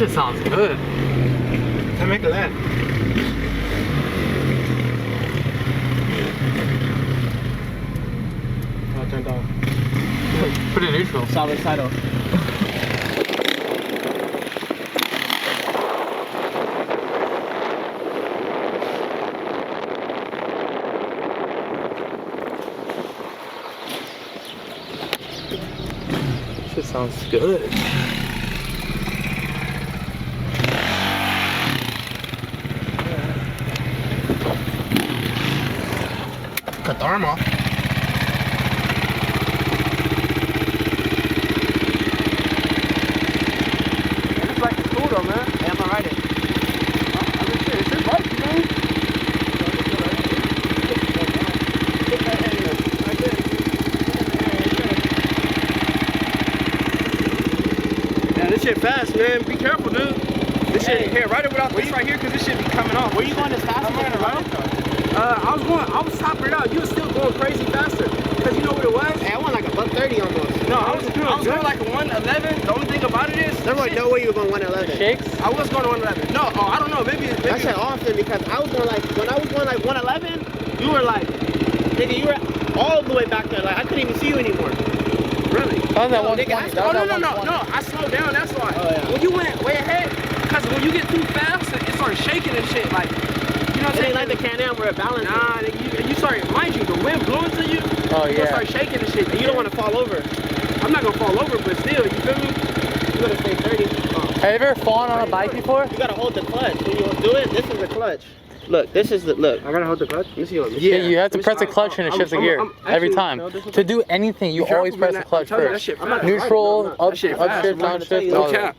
Shit sounds good. Can I make a land? Oh, turned off. Put it neutral. Solid side off. Shit sounds good. Cut the arm off. This bike is cool though, man. Yeah, I'm gonna ride it. I mean, shit, it's your bike, man. Yeah, this shit fast, man. Be careful, dude. This shit, here, ride it without this right here, cause this shit be coming off. Where you going as fast as you're gonna ride it? I was topping it out. You was still going crazy faster. Cause you know what it was? Hey, I went like a $130 almost. No, I was going like a 111. The only thing about it is, There was no way you were going 111. Shakes? I was going to 111. No, I don't know. Maybe I said often because I was going like, when I was going like 111, you were like, nigga, you were all the way back there. Like, I couldn't even see you anymore. really. That was at No, nigga, 120. I No, I slowed down. That's why. Oh, yeah. When you went way ahead, Because when you get too fast, it starts shaking and shit. Like, you know what I'm saying? Like the Can-Am where it balances. Nah, you start, mind you, the wind blowing to you. Oh, You yeah. start shaking and shit. And you don't want to fall over. I'm not gonna fall over, but still, you feel me? You gotta stay 30. Have you ever fallen on a bike before? You gotta hold the clutch. When you do it, this is the clutch. Look, this is the, look. I gotta hold the clutch. Let me see what. Yeah, you have to press the clutch and it shifts the gear every time. To do anything, you always press the clutch first. Neutral, upshift, downshift, all that.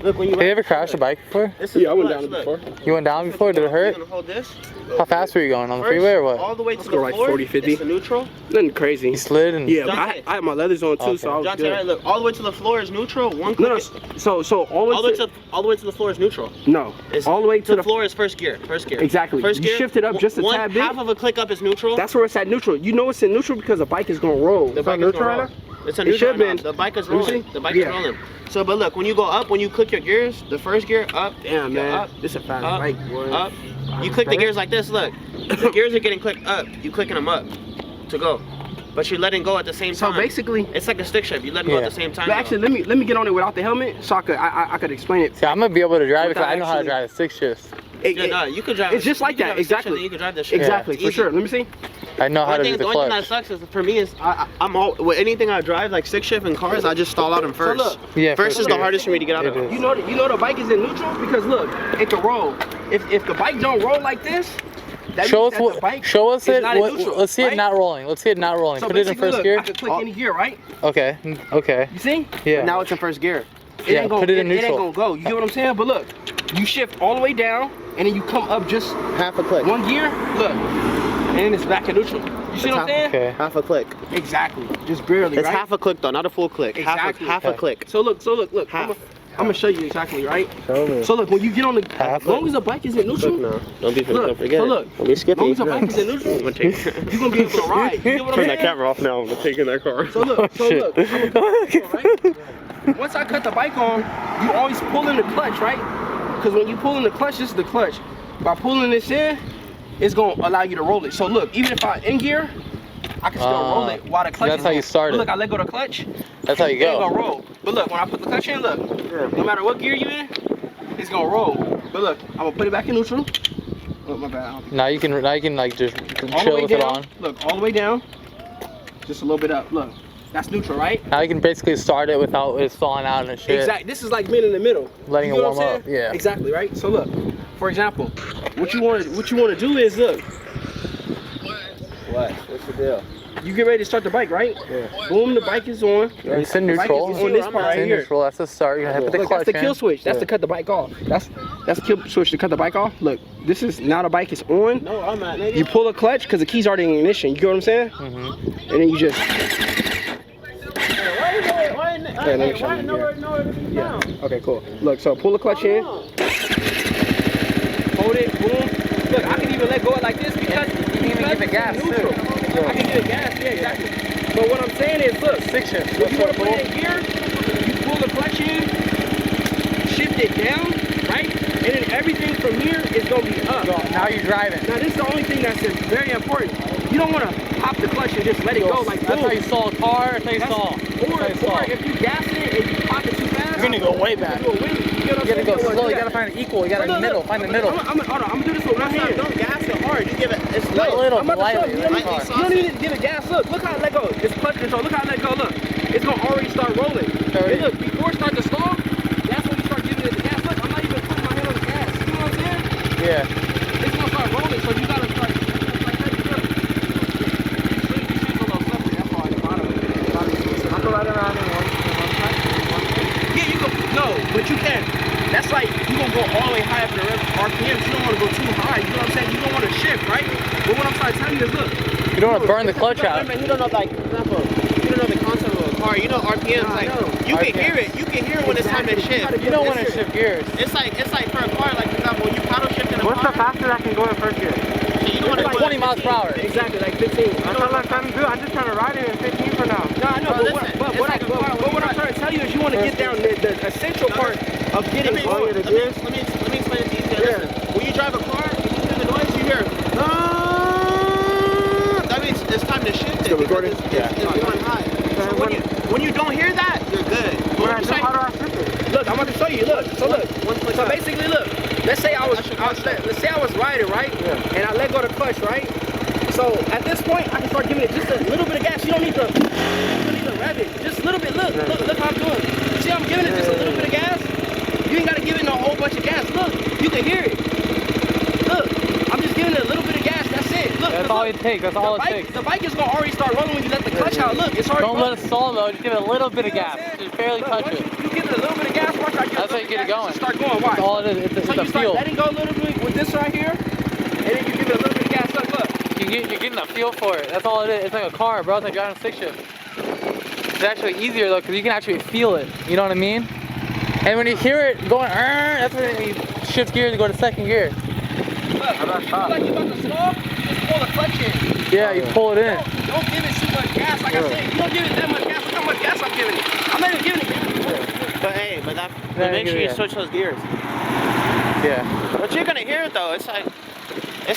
Look, when you Have you ever crashed a bike before? Yeah, I went down it before. You went down before? Did it hurt? You're gonna hold this. How fast were you going? On the freeway or what? All the way to the go like floor. 40, 50. It's the neutral. Nothing crazy. You slid and... Yeah, but I had my leathers on too, Okay. so I was Jonte, good. right, look, all the way to the floor is neutral. One click. No, so all the way to all the way to the floor is neutral. no, It's, all the way to the floor is first gear. First gear. Exactly. First You gear. shift it up just a one tad bit. half of a click up is neutral. That's where it's at neutral. You know it's in neutral because the bike is gonna roll. The It's bike on is neutral gonna right roll. now? It's a It neutral should right been. now. The bike is Let me rolling. see. The bike is Yeah. rolling. So, but look, when you go up, when you click your gears, the first gear up. Damn, man. Up, This is a fast up, bike, boy. up. You click the gears like this. Look, the gears are getting clicked up. You clicking them up to go, but you're letting go at the same time. So basically, it's like a stick shift. You let go at the same time. but actually, let me get on it without the helmet so I could explain it. See, I'm gonna be able to drive it because I know how to Actually- drive a 6-shift. Yeah, no, you could drive. It's just like that, exactly. You could drive this shit. Exactly, It's for easy. sure. Let me see. I know how to do the The only thing that clutch. sucks is for me is I'm all with anything I drive like stick shift and cars. I just stall out them first. look, Yeah, first for is the sure. hardest for me to get out of. It is. You know the bike is in neutral because look, it can roll. If the bike don't roll like this, that Show means us that what. the bike Show us is it. not in neutral, Let's see it right? not rolling. Let's see it not rolling. So Put it in basically, first look, gear. I can click any gear, right? Okay. Okay. You see? Yeah. Now it's in first gear. It Yeah, ain't gonna, put it in it ain't neutral. gonna go. You get what I'm saying? But look, you shift all the way down and then you come up just half a click. one gear. Look, and then it's back in neutral. You see what I'm saying? Okay. Half a click. Exactly. Just barely, It's right? half a click though, not a full click. Exactly. Half a click. So look. Half. I'm gonna show you exactly, right? Show me. So look, when you get on the, Half as long as the bike is in neutral, Look now. Don't be Look, don't forget. so it. look, Don't be as long skippy. as the bike is in neutral, you're gonna be able to ride. You get what I'm saying? off now. I'm taking that car. So look, shit. right? Once I cut the bike on, you always pull in the clutch, right? Because when you pull in the clutch, this is the clutch. By pulling this in, it's gonna allow you to roll it. So look, even if I'm in gear, I can still roll it while the clutch that's is how on. you start But it. look, I let go of the clutch. That's how you It ain't go. gonna roll. But look, when I put the clutch in, look, no matter what gear you in, it's gonna roll. But look, I'm gonna put it back in neutral. Oh, my bad. I don't think- Now you can like just all the chill way with it down. on. Look, all the way down. Just a little bit up. Look, that's neutral, right? Now you can basically start it without it falling out and shit. Exactly. This is like being in the middle. Letting You it get what warm I'm up. saying? Yeah. Exactly, right? So look, for example, what you want to do is look. What? What's the deal? You get ready to start the bike, right? Yeah. Boom, the bike is on. It's in The bike neutral. is on this part It's right in here. neutral. That's the start. You're gonna hit the Look, clutch. that's the kill in. switch. That's Yeah. to cut the bike off. That's the kill switch to cut the bike off. Look, this is now the bike is on. No, I'm at nigga. You pull the clutch because the key's already in ignition. You get what I'm saying? Mhm. And then you just Why let me show you, nowhere to be found? okay, cool. Look, so pull the clutch in, hold it, boom. Look, I can even let go of it like this because you can even give it gas neutral. I can give it gas, yeah, exactly. But what I'm saying is, look, Stick shift. when you want to put it in gear, you pull the clutch in, shift it down, right? And then everything from here is gonna be up. Now you're driving. Now this is the only thing that's very important. You don't want to pop the clutch and just let it go like That's boom. how you stall a car. That's how you stall. Or if you gas it and you pop it too fast, You're gonna go way back. you You gotta go slow. You gotta find an equal. You gotta find the middle. Hold on, I'm gonna do this with one hand. Don't gas it hard. You give it. It's A light. little I'm about to show lightly. you. That's You hard. don't need to give it gas. Look how I let go. It's clutch control. Look how I let go. Look, it's gonna already start rolling. Already. And look, before it starts to stall, that's when you start giving it the gas. Look, I'm not even putting my hand on the gas. You know what I'm saying? Yeah. It's gonna start rolling, so you gotta start. Like that, you look. These things are a little slippery. That's why a lot of I go right around in one side. yeah, you go. No, but you can. That's like you gonna go all the way high up the RPMs. You don't want to go too high. You know what I'm saying? You don't want to shift, right? But what I'm trying to tell you is, look. You don't want to burn the clutch out. You don't know, like, for example, you don't know the concept of a car. You know RPMs. Nah, I like, know. you can hear it. You can hear when it's time to shift. You know when to shift gears. It's like for a car. Like, for example, when you paddle shift in a car. fastest I can go in first gear? You don't want to Like 20 miles per hour. Exactly, like 15. That's all I'm trying to do. I'm just trying to ride it in 15 for now. No, I know, Bro, but what I'm trying to tell you is you want to get down the essential part of getting Let me going. explain it to you. Listen, when you drive a car and you hear the noise, you hear. That means it's time to shift it. Still recording? It's going high. So when you don't hear that, you're good. How do I shift it? Look, I'm about to show you. Look. So look. So basically, look. Let's say I was riding, right? Yeah. And I let go of the clutch, right? So at this point, I can start giving it just a little bit of gas. You don't need to rev it. Just a little bit. Look how I'm doing. See how I'm giving it just a little bit of gas? You ain't gotta give it no whole bunch of gas. Look, you can hear it. Look, I'm just giving it a little bit of gas. That's it. Look, that's all it takes. That's all it takes. The bike is gonna already start rolling when you let the clutch out. Look, it's already. Don't let it stall though. Just give it a little bit of gas. Just barely touch it. You give it a little bit of gas. Watch, that's how you get it going. Start going. Watch. That's all it is. It's so a you feel. Start letting go a little bit with this right here, and then you give it a little bit of gas. Look. You're getting a feel for it. That's all it is. It's like a car, bro. It's like driving a stick shift. It's actually easier though, because you can actually feel it. You know what I mean? And when you hear it going, that's when you shift gears and go to second gear. Look, you like you about to stall, just pull the clutch in. Yeah, you pull it in. Don't give it too much gas. Like I said, you don't give it that much gas. Look how much gas I'm giving it. I'm not even giving it gas. But hey, but make sure you switch those gears. Yeah. But you're gonna hear it though. It's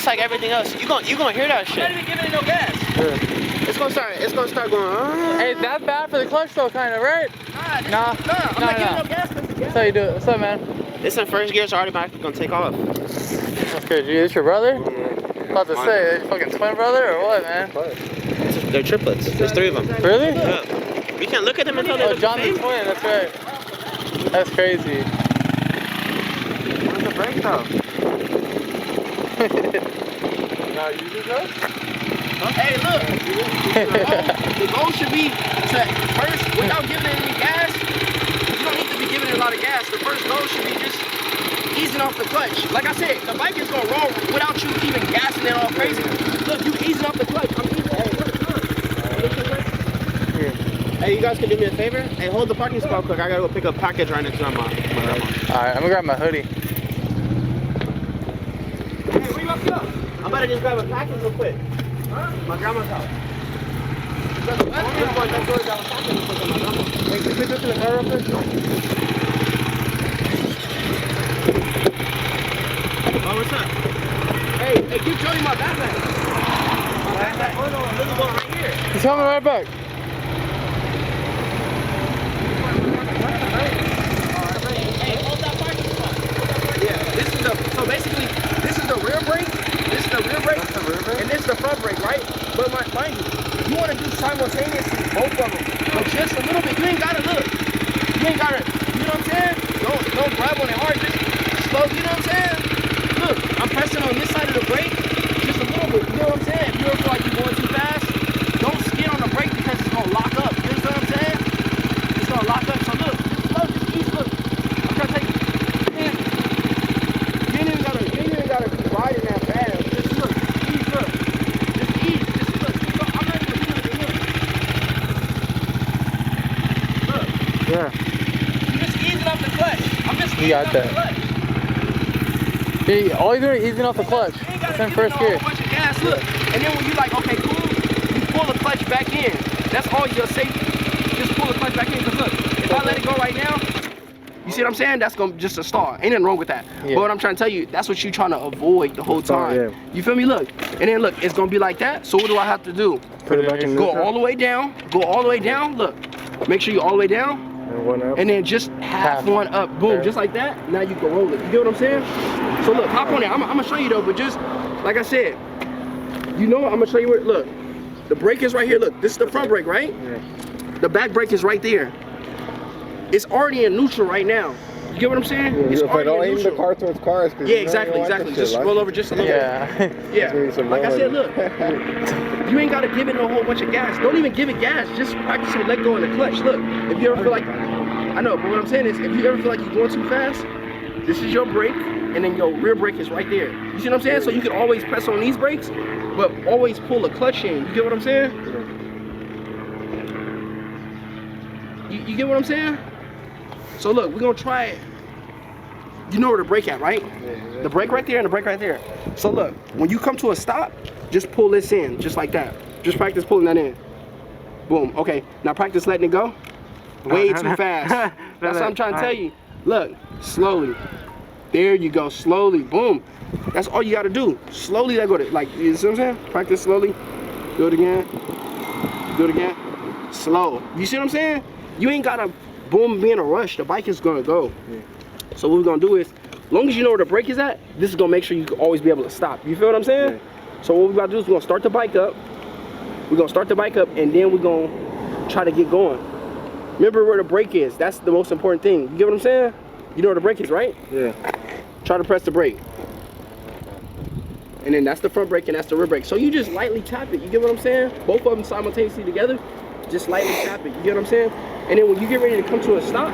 like everything else. You gonna hear that shit. I'm not even giving it no gas. It's gonna start going. Hey, that's bad for the clutch though, kind of, right? Nah. I'm not giving no gas. That's how you do it. What's up, man? It's in first gear, so automatically gonna take off. That's good. Is your brother? Yeah. About to say, is your fucking twin brother or what, man? They're triplets. There's 3 of them. Really? Yeah. We can't look at them until they're John the twin. That's right. That's crazy. Where's the brake though? Now you do that? Hey, look. The goal should be to first, without giving it any gas, you don't need to be giving it a lot of gas. The first goal should be just easing off the clutch. Like I said, the bike is gonna roll without you even gassing it all crazy. Look, you easing off the clutch. I'm easing off the clutch. Hey, you guys can do me a favor? Hey, hold the parking spot quick. I gotta go pick up a package right next to my grandma. Alright, I'm gonna grab my hoodie. Hey, where you up to? I'm about to just grab a package real quick. Huh? My grandma's house. Hey, can you put this in the car real quick? Oh, what's up? Hey, give Jody my backpack. My backpack. Oh no, this is going right here. He's coming right back. Hey, hold that parking spot. Yeah, this is the, so basically, this is the rear brake, this is the rear brake, and this is the front brake, right? But mind you, you want to do simultaneously both of them, but just a little bit. You ain't gotta look. You ain't gotta, you know what I'm saying? Don't grab on it hard, just slow, you know what I'm saying? Look, I'm pressing on this side of the brake, just a little bit, you know what I'm saying? If you ever feel like you're going too fast, don't skid on the brake because it's gonna lock up, you know what I'm saying? It's gonna lock up, so look, slow, just ease, look. I'm trying to take, man, you ain't even gotta be riding that fast, just look, ease, look. Just ease, just look, I'm not even doing it, look. Look. Yeah. You just easing off the clutch. I'm just easing off the clutch. Hey, all you're doing is easing off the clutch. It's in first gear. A bunch of gas, look. And then when you like, okay, cool, you pull the clutch back in. That's all your safety. Just pull the clutch back in. Because look, if I let it go right now, you see what I'm saying? That's gonna just a stall. Ain't nothing wrong with that. Yeah. But what I'm trying to tell you, that's what you're trying to avoid the whole time. Yeah. You feel me? Look. And then look, it's gonna be like that. So what do I have to do? Put it back in go all the way down. Go all the way down. Look. Make sure you're all the way down. And one up. And then just half one up. Boom. Just like that. Now you can roll it. You get what I'm saying? So look, hop on it. I'm gonna show you though, but just like I said, you know, I'm gonna show you where. Look, the brake is right here. Look, this is the front brake, right? Yeah. The back brake is right there. It's already in neutral right now. You get what I'm saying? Yeah, it's already don't in neutral. Aim the car towards cars. Yeah, exactly. Just like roll over just a little bit. Yeah. Like I said, look, you ain't gotta give it no whole bunch of gas. Don't even give it gas. Just practice with let go in the clutch. Look, if you ever feel like, I know, but what I'm saying is, if you ever feel like you're going too fast, this is your brake. And then your rear brake is right there. You see what I'm saying? So you can always press on these brakes, but always pull the clutch in. You get what I'm saying? You get what I'm saying? So look, we're gonna try it. You know where the brake at, right? The brake right there and the brake right there. So look, when you come to a stop, just pull this in, just like that. Just practice pulling that in. Boom, okay. Now practice letting it go. Way too fast. That's what I'm trying to tell you. Look, slowly. There you go, slowly, boom. That's all you gotta do. Slowly let go, like, you see what I'm saying? Practice slowly, do it again, slow. You see what I'm saying? You ain't gotta, boom, be in a rush. The bike is gonna go. So what we're gonna do is, as long as you know where the brake is at, this is gonna make sure you can always be able to stop. You feel what I'm saying? Yeah. So what we're gonna do is we're gonna start the bike up. We're gonna start the bike up, and then we're gonna try to get going. Remember where the brake is. That's the most important thing. You get what I'm saying? You know where the brake is, right? Yeah. Try to press the brake. And then that's the front brake and that's the rear brake. So you just lightly tap it. You get what I'm saying? Both of them simultaneously together. Just lightly tap it. You get what I'm saying? And then when you get ready to come to a stop,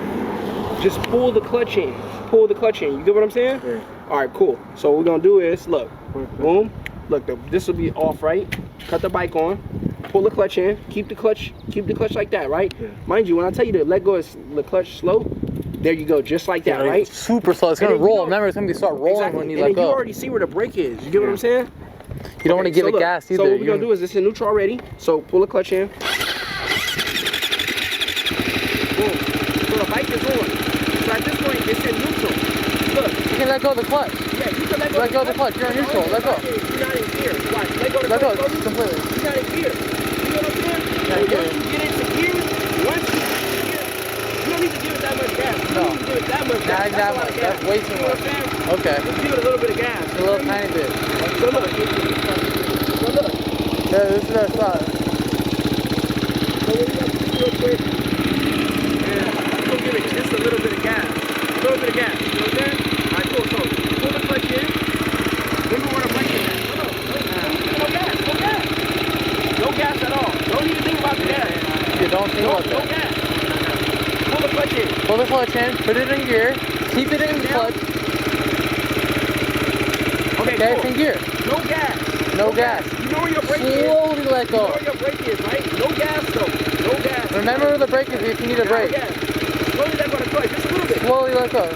just pull the clutch in. Pull the clutch in. You get what I'm saying? Yeah. All right, cool. So what we're gonna do is, look, boom. Look, this will be off, right? Cut the bike on. Pull the clutch in. Keep the clutch like that, right? Yeah. Mind you, when I tell you to let go of the clutch slow, there you go, just like that, right? Super slow. It's gonna roll. Remember, it's gonna start rolling when you let go. You already see where the brake is. You get what I'm saying? You don't want to give it gas either. So what we're gonna do is it's in neutral already. So pull the clutch in. Boom. So the bike is on. So at this point, it's in neutral. Look. You can let go of the clutch. Yeah, you can let go of the clutch. You're in neutral. Let go. You're not in gear. Watch. Let go of the Let go clutch. completely. You're not in gear. You know what I'm saying? Yeah, So once you get into gear, you don't need to give it that much gas. You don't need to give it that much gas. That much. That's way too much. Okay. Just give it a little bit of gas. A little tiny bit. So look. So look. Yeah, this is our spot. So what we got to do real quick, and I'm gonna give it just a little bit of gas. A little bit of gas. You know what I'm saying? Alright, cool. So pull the clutch in. Remember where the brake is at. No gas. No gas. No gas at all. Don't even think about the gas. You don't think about No that. gas. Pull the clutch in. Pull the clutch in. Put it in gear. Keep it in clutch. Okay, Okay, it's cool. in gear. No gas. No gas. You know where your brake is. Slowly let You know go. where your brake is, right? No gas though. No gas. Remember where the brake is if you need a No brake. gas. Slowly let go of the clutch. Just a little bit. Slowly let go.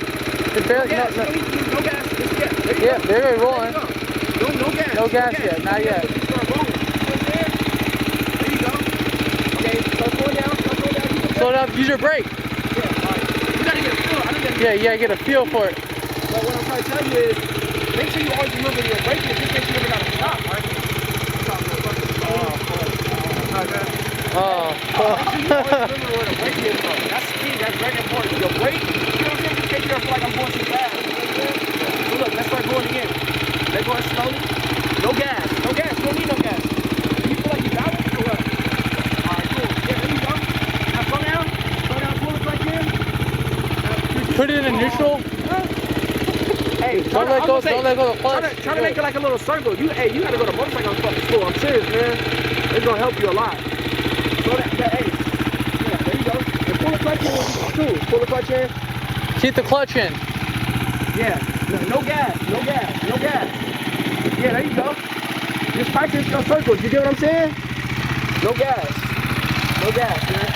It's barely, No gas. no, You don't need to use no gas. Just there you yeah, go. they're rolling. No gas. No gas yet, not yet. Start rolling. There you go. Okay, so slow down. Slow down. Slow down. Use your brake. Yeah, alright. You gotta get a feel. I don't get a Yeah, you gotta get a feel for it. But what I'm trying to tell you is, make sure you always remember your brake is just in case you never gotta stop, right? Oh. Make sure you always remember where the brake is from. That's key. That's very important. Your brake, you know what I'm saying? Just in case you ever feel like I'm going too fast. You know what I'm saying? So look, let's start going again. Let's go slowly. No gas. No gas. You don't need no gas. Do you feel like you got it or what? Alright, cool. Yeah, there you go. Now slow down. Slow down. Pull the clutch in. Put it in neutral. Hey, Don't let go of the clutch. Try to make it like a little circle. You gotta go to motorcycle school. I'm serious, man. It's gonna help you a lot. So hey, yeah, there you go. And pull the clutch in too. Pull the clutch in. Keep the clutch in. Yeah. No gas. No gas. No gas. Yeah, there you go. Just practice your circles. You get what I'm saying? No gas. No gas, man.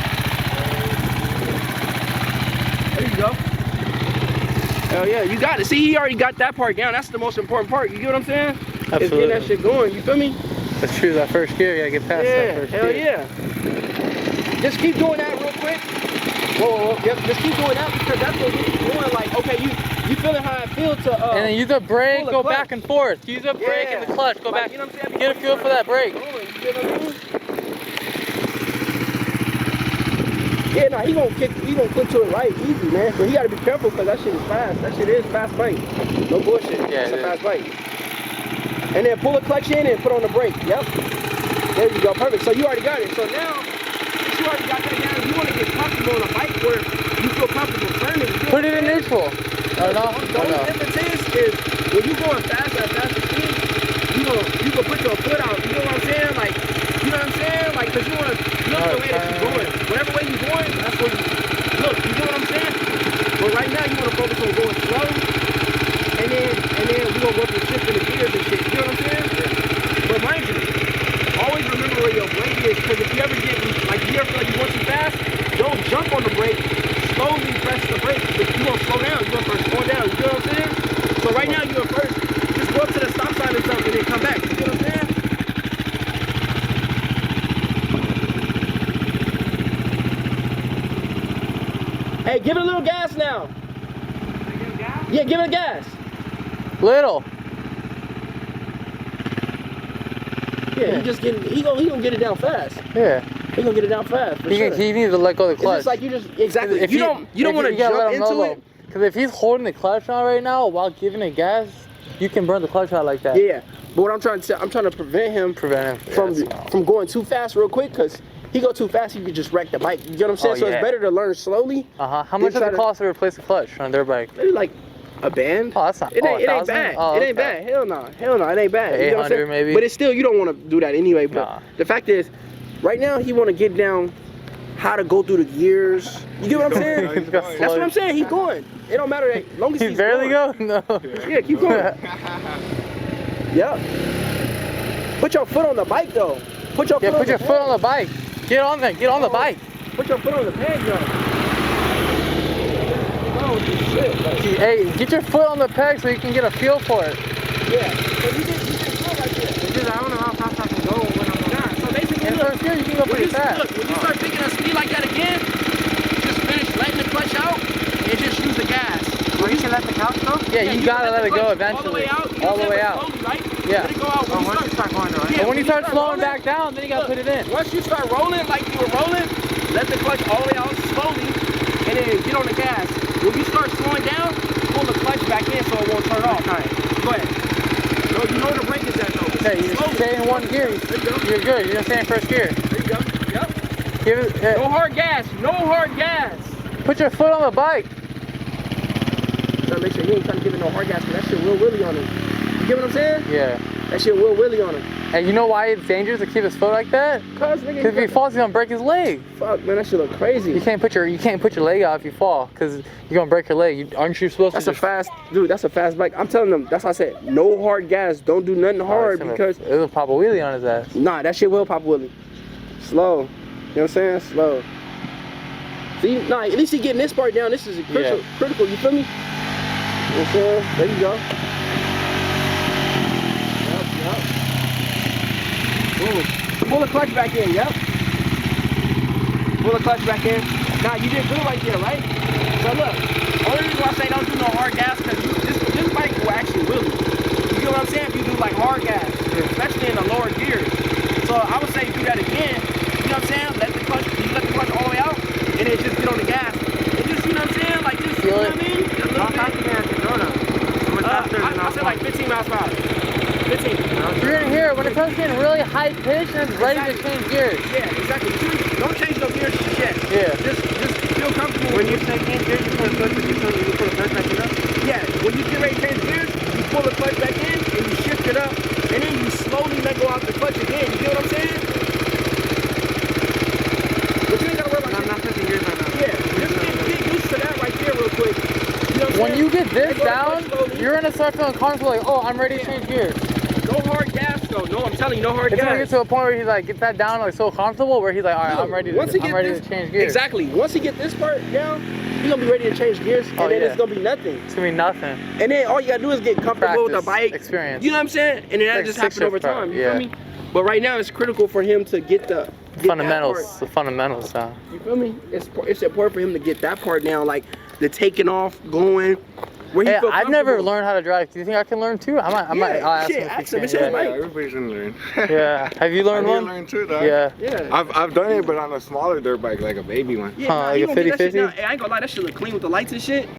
There you go. Hell yeah, you got it. See, he already got that part down. That's the most important part. You get what I'm saying? Absolutely. It's getting that shit going. You feel me? That's true. That first gear, you gotta get past that first hell gear. Yeah. Just keep doing that real quick. Whoa. Yep. Just keep doing that because that's what we're doing. Like, okay, you feeling how I feel to. And then use the brake, pull the go clutch. back and forth. Use the brake and the clutch, go Like, back. you know what I'm saying? Get a feel for that brake. You get what I mean? Yeah, nah, he gonna click to it right easy, man. But he gotta be careful because that shit is fast. That shit is fast bike. No bullshit. Yeah, it's a it fast bike. And then pull the clutch in and put on the brake. Yep. There you go. Perfect. So you already got it. So now, since you already got that down, you want to get comfortable on a bike where you feel comfortable turning. Put it in neutral. Oh no? The only difference is when you going fast at faster speed, you gonna put your foot out. You know what I'm saying? Like, you know what I'm saying? Like, cause you know the way that you're going. Whatever way you're going, that's where you look. You know what I'm saying? But right now you want to focus on going slow, and then we gonna go through shifting the gears and shit. You know what I'm saying? But mind you, always remember where your brake is, because if you ever get like you ever feel like you're going too fast, don't jump on the brake. Slowly press the brake. You're gonna slow down. You're gonna first slow down. You know what I'm saying? So right now you're first just go up to the stop sign or something and then come back. You know what I'm saying? Hey, give it a little gas now. Yeah, give it a gas. Little. Yeah, he gonna get it down fast. Yeah. He gonna get it down fast for sure. He needs to let go of the clutch. It's just like you just exactly. If you don't want to jump into it. Because if he's holding the clutch on right now while giving it gas, you can burn the clutch out like that. Yeah, but what I'm trying to say, I'm trying to prevent him from going too fast real quick, because he go too fast, he could just wreck the bike. You get what I'm saying? So it's better to learn slowly. How much does it cost to replace the clutch on their bike? Maybe like a band. Oh, that's not. It ain't bad. Oh, it ain't bad. Hell no. Hell no. It ain't bad. 800 maybe. But it's still, you don't want to do that anyway. But the fact is, right now he want to get down how to go through the gears. You get what I'm saying? That's what I'm saying. He's going. It don't matter as long as he's barely going. No. Yeah, keep going. Yep. Put your foot on the bike though. Put your foot on the bike. Get on there. Get on the bike. Put your foot on the peg though. Oh shit. Hey, get your foot on the peg so you can get a feel for it. Yeah. So you didn't feel like that. Because I don't know how fast I can go when I'm on. So basically, in first gear you can go pretty fast. Look, when you start picking up speed like that again, just finish letting the clutch out and just use the gas. Well, you can let the couch go? Yeah, you gotta let it go eventually. All the way out. Slowly, right? Yeah. Let it go out when you start going though. But when you start slowing back down, then you gotta put it in. Once you start rolling like you were rolling, let the clutch all the way out slowly and then get on the gas. When you start slowing down, pull the clutch back in so it won't turn off. Go ahead. No, you know where the brake is at though. Okay, you stay in one gear. You're good. You're gonna stay in first gear. There you go. Yep. Give it, no hard gas. No hard gas. Put your foot on the bike. Gotta make sure you ain't trying to give it no hard gas, because that shit will willy on him. You get what I'm saying? Yeah. That shit will willy on him. And you know why it's dangerous to keep his foot like that? Because if he falls, he's gonna break his leg. Fuck, man, that shit look crazy. You can't put your leg out if you fall, because you're gonna break your leg. Aren't you supposed to? That's a fast bike. I'm telling them. That's why I said no hard gas. Don't do nothing hard because it'll pop a wheelie on his ass. Nah, that shit will pop a wheelie. Slow. You know what I'm saying? Slow. See, nah, at least he getting this part down. This is critical. You feel me? You know what I'm saying? There you go. Yep. Boom. Pull the clutch back in, yep. Pull the clutch back in. Nah, you did good right there, right? So look, only reason why I say don't do no hard gas, because this bike will actually wheelie. You get what I'm saying? If you do like hard gas, especially in the lower gears. So I would say do that again. You know what I'm saying? Let the clutch all the way out, and then just get on the gas. And just, you know what I'm saying? Like just, you know what I mean? How fast can I go now? I said like 15 miles per hour. 15. You're gonna hear it when it comes to getting really high pitch and it's ready to change gears. Yeah, exactly. Don't change no gears just yet. Yeah. Just feel comfortable. When you say change gears, you pull the clutch back in up? Yeah, when you get ready to change gears, you pull the clutch back in and you shift it up, and then you slowly let go out the clutch again. You get what I'm saying? But you ain't gotta worry about I'm not switching gears right now. Yeah, just get used to that right there real quick. You know what I'm when saying? you get this down, you're gonna start feeling comfortable, like, oh, I'm ready to change gears. No hard gas though. No, I'm telling you, no hard it's gas. It's gonna get to a point where he's like, gets that down, like so comfortable, where he's like, all right, I'm ready to change gears. Exactly. Once he get this part down, he's gonna be ready to change gears, and then it's gonna be nothing. It's gonna be nothing. And then all you gotta do is get comfortable with the bike. Experience. You know what I'm saying? And then that just happens over time. You feel me? But right now, it's critical for him to get the fundamentals. The fundamentals down. You feel me? It's important for him to get that part down, like the taking off, going. Where he feel I've never learned how to drive. Do you think I can learn too? I'll ask him if he can. Everybody's gonna learn. Yeah. Have you learned one? I learned too, though. Yeah. I've done it, but on a smaller dirt bike, like a baby one. Yeah, like a 50-50? I ain't gonna lie, that shit look clean with the lights and shit.